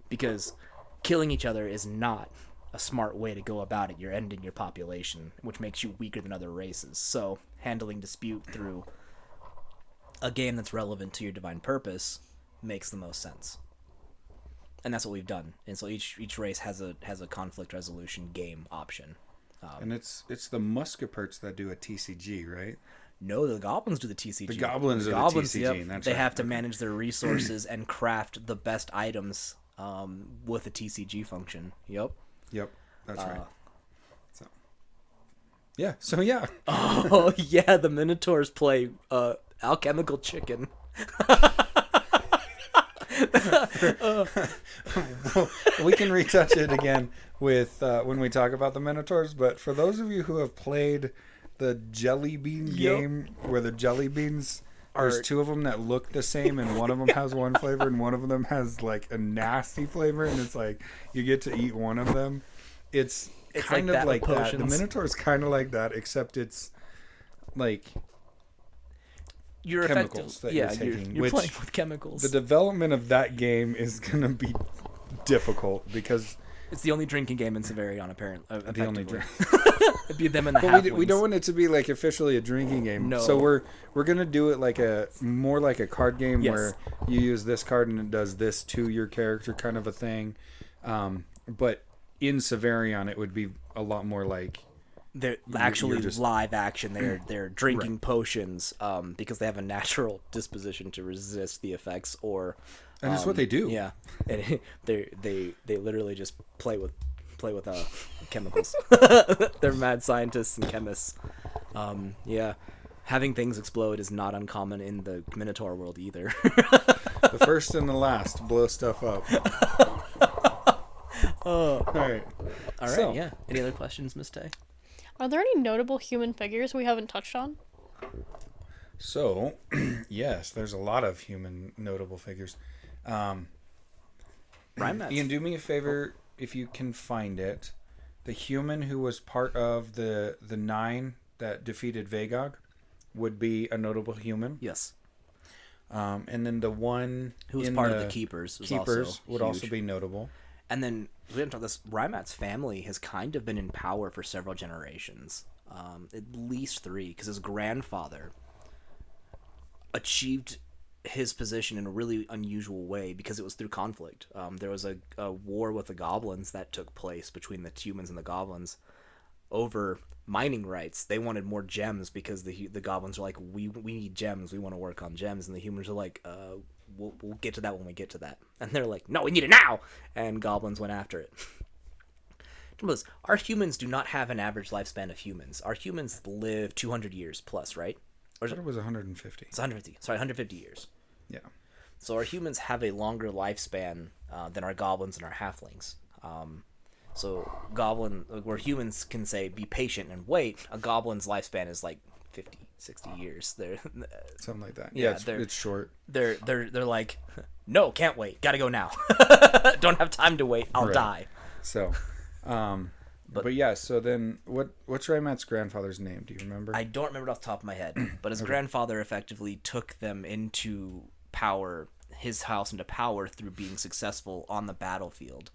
Because killing each other is not a smart way to go about it. You're ending your population, which makes you weaker than other races. So handling dispute through a game that's relevant to your divine purpose makes the most sense. And that's what we've done. And so each race has a conflict resolution game option. And it's the Muskerperts that do a TCG, right? No, the goblins do the TCG. The goblins do the TCG. That's they right. have to manage their resources and craft the best items with a TCG function. Yep. Yep, that's right. So, yeah. So yeah. Oh yeah, the Minotaurs play alchemical chicken. We can retouch it again with when we talk about the Minotaurs. But for those of you who have played the jelly bean game, where the jelly beans, there's two of them that look the same, and one of them has one flavor, and one of them has like a nasty flavor, and it's like you get to eat one of them. It's kind of like that. The Minotaur is kind of like that, except it's like you're chemicals that you're taking. You're playing with chemicals. The development of that game is going to be difficult because it's the only drinking game in Savarion, apparently. The only drink. It'd be them and the But halflings. we don't want it to be like officially a drinking game. No. So we're gonna do it like more like a card game where you use this card and it does this to your character, kind of a thing. But in Savarion, it would be a lot more like they're actually live action. They're drinking potions because they have a natural disposition to resist the effects or. And it's what they do. Yeah, and they literally just play with chemicals. They're mad scientists and chemists. Yeah, having things explode is not uncommon in the Minotaur world either. The first and the last blow stuff up. All right. So, yeah. Any other questions, Miss Tay? Are there any notable human figures we haven't touched on? So, yes, there's a lot of human notable figures. Ian, do me a favor if you can find it. The human who was part of the 9 that defeated Vagog would be a notable human. Yes. And then the one who was part of the Keepers would also be notable. And then we didn't talk this. Rymat's family has kind of been in power for several generations, at least 3, because his grandfather achieved his position in a really unusual way because it was through conflict. There was a war with the Goblins that took place between the humans and the Goblins over mining rights. They wanted more gems because the Goblins are like, we need gems. We want to work on gems, and the humans are like, we'll get to that when we get to that. And they're like, no, we need it now. And Goblins went after it. Our humans do not have an average lifespan of humans. Our humans live 200 years plus, right? I thought it was 150. It's 150. Sorry, 150 years. Yeah. So our humans have a longer lifespan than our goblins and our halflings. So where humans can say be patient and wait, a goblin's lifespan is like 50, 60 years. They're something like that. Yeah, it's short. They're like, no, can't wait. Gotta go now. Don't have time to wait. I'll die. So, but yeah. So then, what's Raymat's grandfather's name? Do you remember? I don't remember it off the top of my head. But his grandfather effectively took them into power, his house into power through being successful on the battlefield.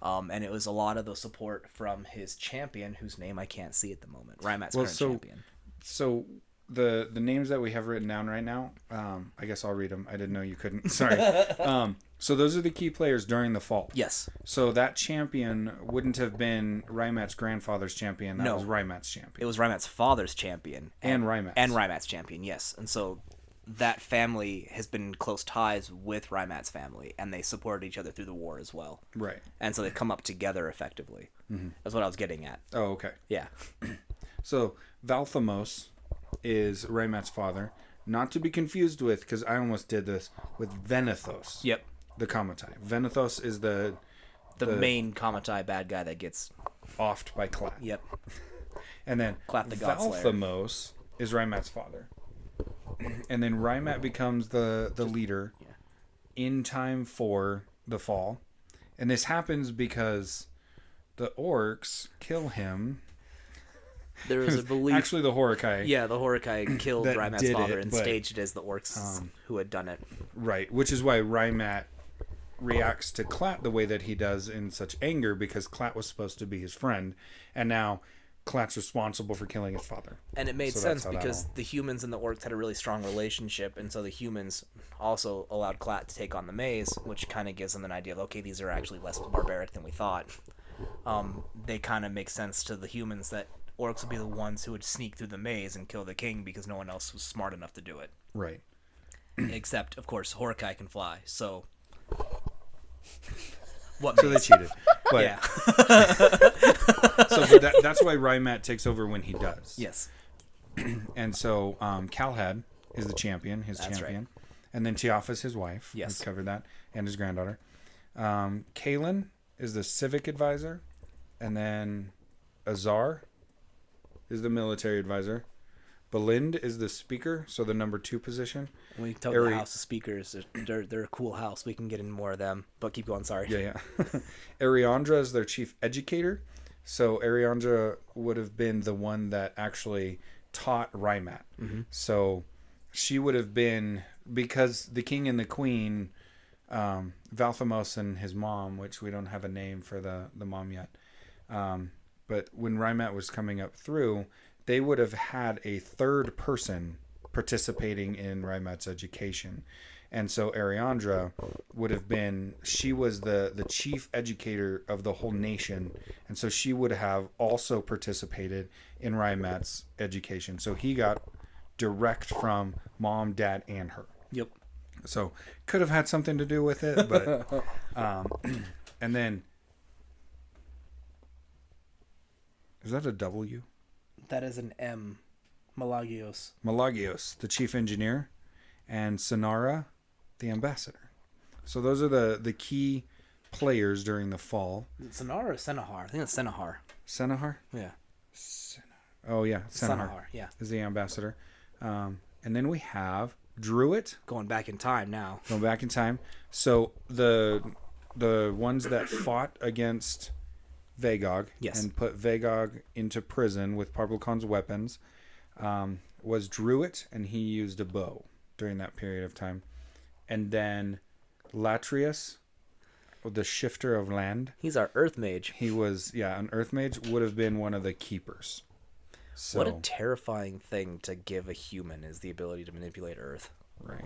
And it was a lot of the support from his champion, whose name I can't see at the moment. Rymat's current champion. So the names that we have written down right now, I guess I'll read them. I didn't know you couldn't. Sorry. So those are the key players during the fall. Yes. So that champion wouldn't have been Rymat's grandfather's champion. That No. was Rymat's champion. It was Rymat's father's champion. And Rymat's. And Rymat's champion, yes. And so that family has been in close ties with Rymat's family, and they supported each other through the war as well. Right. And so they've come up together effectively. Mm-hmm. That's what I was getting at. Oh, okay. Yeah. So Valthamos is Rymat's father. Not to be confused with, because I almost did this, with Venethos. Yep. The Comitai. Venethos is the main Comitai bad guy that gets offed by Clat. Yep. And then Clat the Godslayer. Valthamos is Rymat's father. And then Rymat becomes the leader in time for the fall. And this happens because the orcs kill him. There was a belief. Actually, the Horakai. Yeah, the Horakai killed that Rymat's did father it, and but, staged it as the orcs who had done it. Right, which is why Rymat reacts to Clat the way that he does in such anger, because Clat was supposed to be his friend, and now Clat's responsible for killing his father. And it made So sense that's how because the humans and the orcs had a really strong relationship, and so the humans also allowed Clat to take on the maze, which kind of gives them an idea of, okay, these are actually less barbaric than we thought. They kind of make sense to the humans that orcs would be the ones who would sneak through the maze and kill the king because no one else was smart enough to do it. Right. Except, of course, Horakai can fly, so... What so maze? They cheated. But, yeah. So that's why Rymat takes over when he does. Yes. And so Calhad is the champion, his That's champion. right. And then Tiafa's his wife. Yes. We've covered that. And his granddaughter. Kalen is the civic advisor. And then Azar is the military advisor. Belind is the speaker, so the number 2 position. When we talk about the House of Speakers, they're a cool house. We can get in more of them, but keep going, sorry. Yeah. Ariandra is their chief educator. So Ariandra would have been the one that actually taught Rymat. Mm-hmm. So she would have been, because the king and the queen, Valthamos and his mom, which we don't have a name for the mom yet, but when Rymat was coming up through, they would have had a third person participating in Rymat's education. And so Ariandra would have been, she was the chief educator of the whole nation. And so she would have also participated in Rymat's education. So he got direct from mom, dad, and her. Yep. So could have had something to do with it, but and then is that a W? That is an M. Malagios. Malagios, the chief engineer, and Sonara, the ambassador. So those are the key players during the fall. Sonara or Senahar? I think it's Senahar. Senahar? Yeah. Oh, yeah. Senahar, yeah. Is the ambassador. And then we have Druid. Going back in time now. Going back in time. So the ones that fought against Vagog and put Vagog into prison with Parblcon's weapons was Druid, and he used a bow during that period of time. And then Latrius, the shifter of land. He's our earth mage. He was, an earth mage, would have been one of the keepers. So, what a terrifying thing to give a human, is the ability to manipulate earth. Right.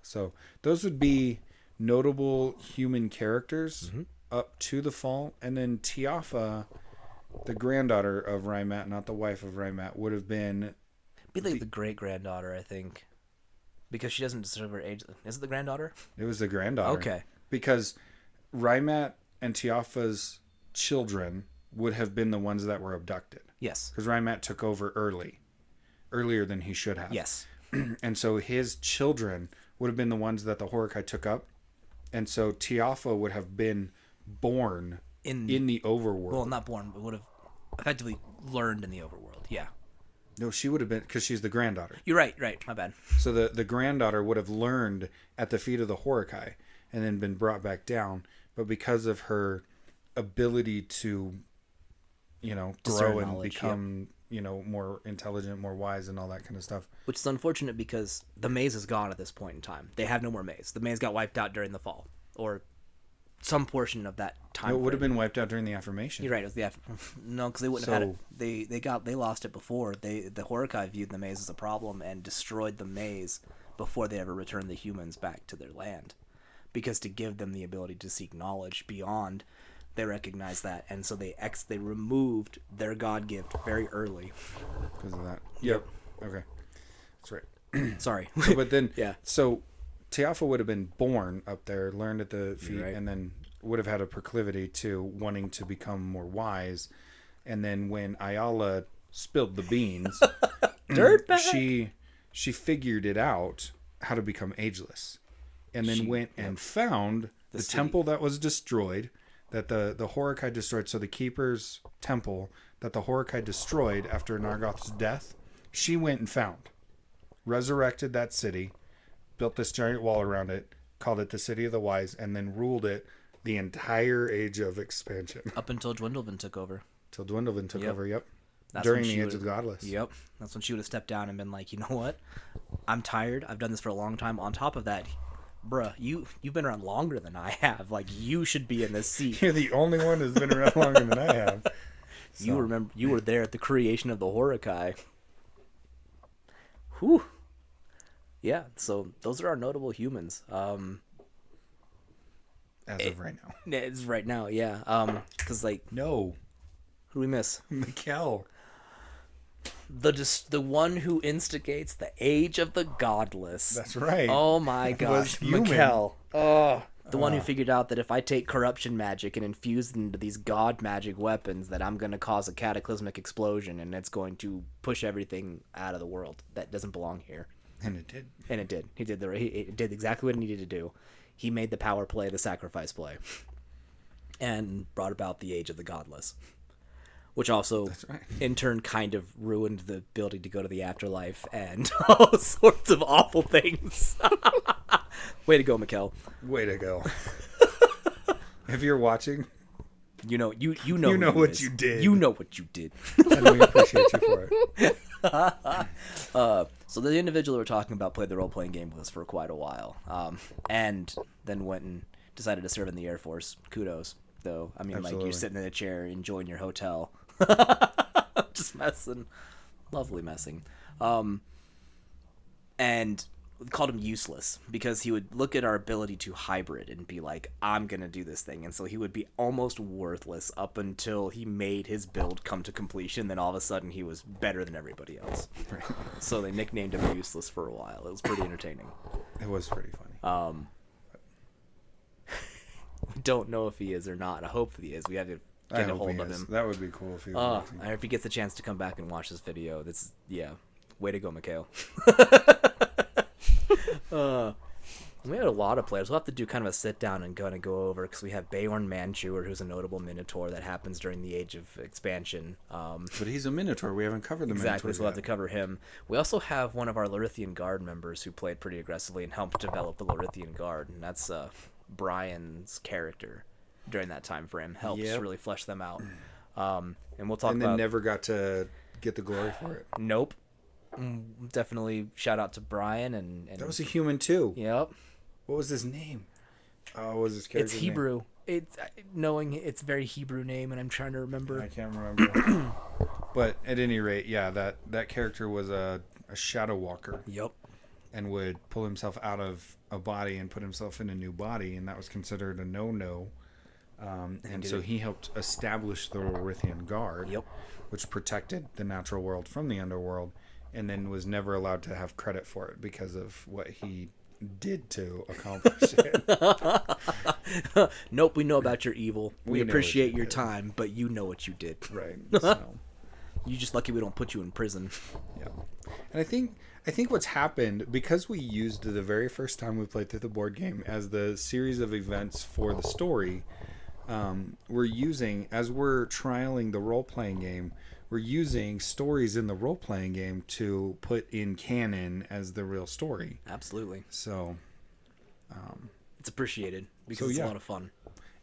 So those would be notable human characters up to the fall. And then Tiafa, the granddaughter of Rymat, not the wife of Rymat, would have been... Be like the great-granddaughter, I think. Because she doesn't deserve her age. Is it the granddaughter? It was the granddaughter. Okay. Because Rymat and Tiafa's children would have been the ones that were abducted. Yes. Because Rymat took over earlier than he should have. Yes. And so his children would have been the ones that the Horakai took up. And so Tiafa would have been born in the overworld. Well, not born, but would have effectively learned in the overworld. Yeah. No, she would have been, because she's the granddaughter. You're right. My bad. So the granddaughter would have learned at the feet of the Horakai and then been brought back down. But because of her ability to, grow and become, more intelligent, more wise, and all that kind of stuff. Which is unfortunate because the maze is gone at this point in time. They have no more maze. The maze got wiped out during the fall, or some portion of that time. No, it would have been wiped out during the affirmation. You're right. It was no, because they wouldn't have had it. They lost it before. The Horakai viewed the maze as a problem and destroyed the maze before they ever returned the humans back to their land. because to give them the ability to seek knowledge beyond, they recognize that, and so they removed their god gift very early because of that. Yep. Okay, that's right. Sorry. But then, Yeah. So Tiafa would have been born up there, learned at the feet, right. and then would have had a proclivity to wanting to become more wise. And then when Ayala spilled the beans, Dirtbag! she figured it out how to become ageless, and then went and found the city. temple that was destroyed, that the Horakai destroyed. So the Keeper's temple that the Horakai destroyed after Nargoth's death, she went and found, resurrected that city, built this giant wall around it, called it the City of the Wise, and then ruled it the entire age of expansion. Up until Duendelvin took over. Till Duendelvin took over, yep. That's During when the she Age of the Godless. Yep. That's when she would have stepped down and been like, you know what? I'm tired. I've done this for a long time. On top of that, bruh, you've been around longer than I have. Like, you should be in this seat. You're the only one who's been around longer than I have. So. You were there at the creation of the Horakai. Whew. Yeah, so those are our notable humans. As of right now. It's right now, yeah. Because, like, No. who do we miss? Mikkel. The one who instigates the Age of the Godless. That's right. Oh my gosh, human. Mikkel. Oh, the one who figured out that if I take corruption magic and infuse it into these god magic weapons, that I'm going to cause a cataclysmic explosion and it's going to push everything out of the world that doesn't belong here. And it did. And it did. He did exactly what it needed to do. He made the power play the sacrifice play, and brought about the Age of the Godless, which also, right. in turn, kind of ruined the ability to go to the afterlife and all sorts of awful things. Way to go, Mikkel. Way to go. If you're watching, You know you who know it what is. you did. You know what you did. and we appreciate you for it. So the individual we're talking about played the role-playing game with us for quite a while, and then went and decided to serve in the Air Force. Kudos, though. I mean, Absolutely. like, you're sitting in a chair enjoying your hotel. Just messing. Lovely messing. And we called him useless because he would look at our ability to hybrid and be like, I'm going to do this thing. And so he would be almost worthless up until he made his build come to completion. Then all of a sudden he was better than everybody else. Right. So they nicknamed him useless for a while. It was pretty entertaining. It was pretty funny. We don't know if he is or not. I hope he is. We have to I get a hope hold he of is. him. That would be cool if he was watching. And if he gets a chance to come back and watch this video, that's, yeah, way to go, Mikhail. We had a lot of players. We'll have to do kind of a sit down and kind of go over, because we have Beorn Manchuer, who's a notable Minotaur that happens during the Age of Expansion. But he's a Minotaur. We haven't covered the Exactly, Minotaurs so we'll have to yet. cover him. We also have one of our Lorithian Guard members who played pretty aggressively and helped develop the Lorithian Guard, and that's Brian's character during that time frame. Helps Yep. really flesh them out. And we'll talk And then about... never got to get the glory for it. Nope. Definitely shout out to Brian and That was a human too. Yep. What was his name? Oh, what was his character's It's Hebrew. It's knowing it's a very Hebrew name, and I'm trying to remember. I can't remember. But at any rate, yeah, that character was a shadow walker Yep. and would pull himself out of a body and put himself in a new body, and that was considered a no-no. And so he helped establish the Lorithian Guard, Yep. which protected the natural world from the underworld, and then was never allowed to have credit for it because of what he did to accomplish it. Nope, we know about your evil. We We know appreciate what you your did. time, but you know what you did. Right. So, You just lucky we don't put you in prison. yeah. And I think what's happened, because we used the very first time we played through the board game as the series of events for the story, we're using, as we're trialing the role-playing game, we're using stories in the role-playing game to put in canon as the real story. Absolutely. So, It's appreciated because So, it's yeah. a lot of fun.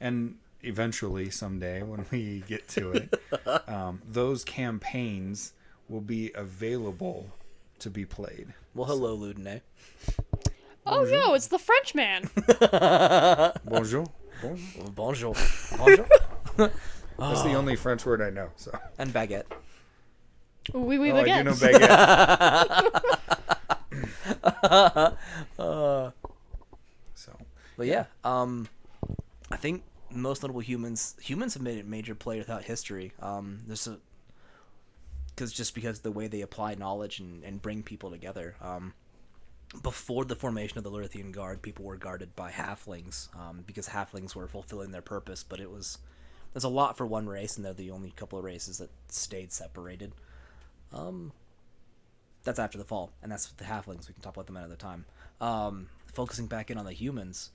and eventually someday when we get to it, those campaigns will be available to be played. Well, hello, Ludene. Oh no, it's the French man. Bonjour. Bonjour. Bonjour. Bonjour. That's the only French word I know. So. And baguette. Oui, oui, Oh, I do baguette. know baguette. So, But But yeah, I think most notable humans have made a major play throughout history. Because the way they apply knowledge and bring people together. Before the formation of the Lurthian Guard, people were guarded by halflings, because halflings were fulfilling their purpose. But there's a lot for one race, and they're the only couple of races that stayed separated. That's after the fall, and that's the halflings. We can talk about them another time. Focusing back in on the humans,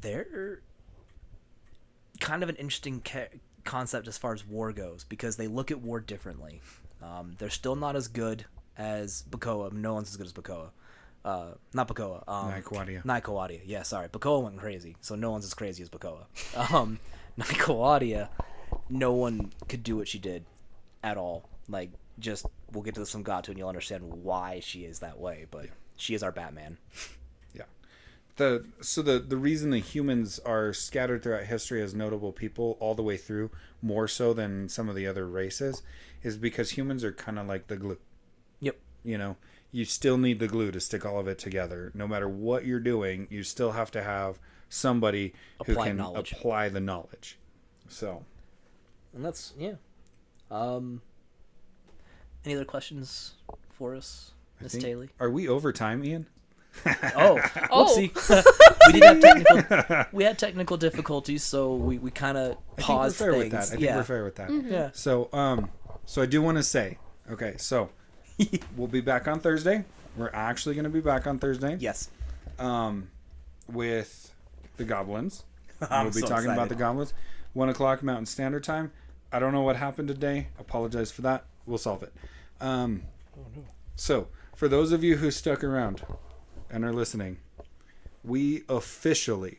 they're kind of an interesting concept as far as war goes, because they look at war differently. They're still not as good as Bakoa. No one's as good as Bakoa. Not Bakoa. Nyquadia. Yeah, sorry. Bakoa went crazy, so no one's as crazy as Bakoa. Nyquadia, no one could do what she did at all. Like, just, we'll get to some Gatu and you'll understand why she is that way, but she is our Batman. Yeah. The reason the humans are scattered throughout history as notable people all the way through, more so than some of the other races, is because humans are kind of like the glue. Yep. You know, you still need the glue to stick all of it together. No matter what you're doing, you still have to have somebody who can apply the knowledge. So, and that's any other questions for us, Miss Taylor? Are we over time, Ian? Whoopsie. We had technical difficulties, so we kind of paused things. I think we're fair with that. Mm-hmm. Yeah. So I do want to say, okay, so we'll be back on Thursday. We're actually going to be back on Thursday. Yes. With the Goblins. I'm We'll be so talking excited. about the Goblins. 1 o'clock Mountain Standard Time. I don't know what happened today. Apologize for that. We'll solve it. So, for those of you who stuck around and are listening, we officially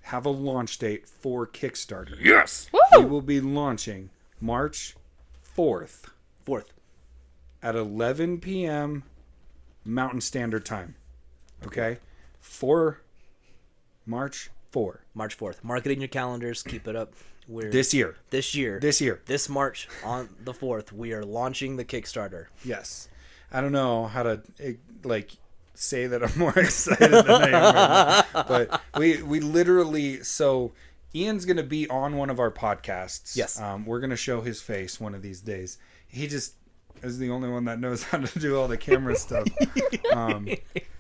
have a launch date for Kickstarter. Yes! We will be launching March 4th at 11 p.m. Mountain Standard Time. Okay? March 4. March 4th. Mark it in your calendars. Keep it up. This year. This March on the 4th, we are launching the Kickstarter. Yes. I don't know how to say that I'm more excited than I am right now. But we literally, so Ian's going to be on one of our podcasts. Yes. We're going to show his face one of these days. He just is the only one that knows how to do all the camera stuff.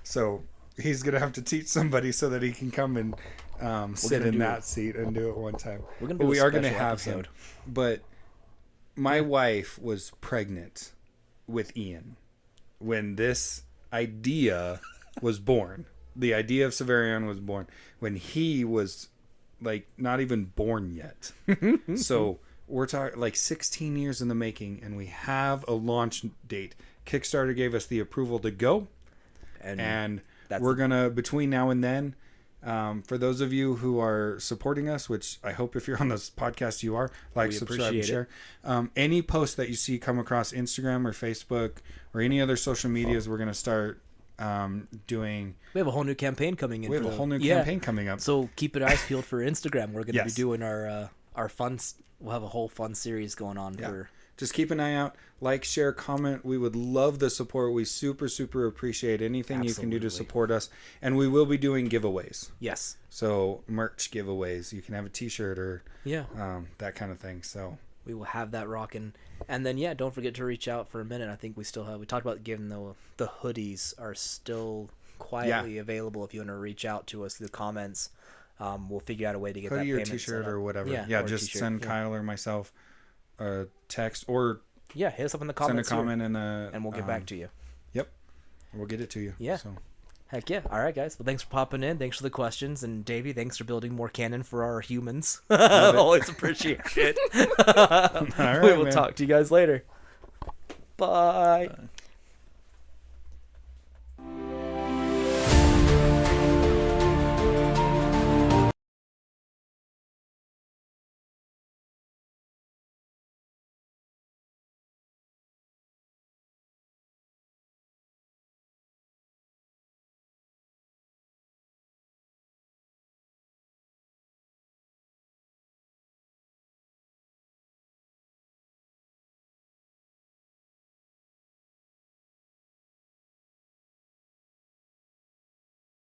So he's going to have to teach somebody so that he can come and sit in that seat and do it one time. We are going to have him. But my wife was pregnant with Ian when this idea was born. The idea of Savarion was born when he was not even born yet. So we're talking 16 years in the making, and we have a launch date. Kickstarter gave us the approval to go, and we're gonna, between now and then, for those of you who are supporting us, which I hope if you're on this podcast you are, subscribe, and share. Any post that you see come across Instagram or Facebook or any other social medias, we're gonna start doing. We have a whole new campaign coming in. We have a whole new campaign coming up. So keep your eyes peeled for Instagram. We're gonna be doing our fun. We'll have a whole fun series going on for. Just keep an eye out. Like, share, comment. We would love the support. We super, super appreciate anything you can do to support us. And we will be doing giveaways. Yes. So, merch giveaways. You can have a t-shirt or that kind of thing. So we will have that rocking. And then, don't forget to reach out for a minute. I think we talked about giving the hoodies are still quietly available if you want to reach out to us through the comments. We'll figure out a way to get hoodie that or payment t-shirt or whatever. Yeah, just send Kyle or myself a text or hit us up in the comments. Send a comment and we'll get back to you. Yep, we'll get it to you. Yeah. So. Heck yeah! All right, guys. Well, thanks for popping in. Thanks for the questions, and Davey, thanks for building more canon for our humans. Always appreciate it. All right, we will talk to you guys later. Bye.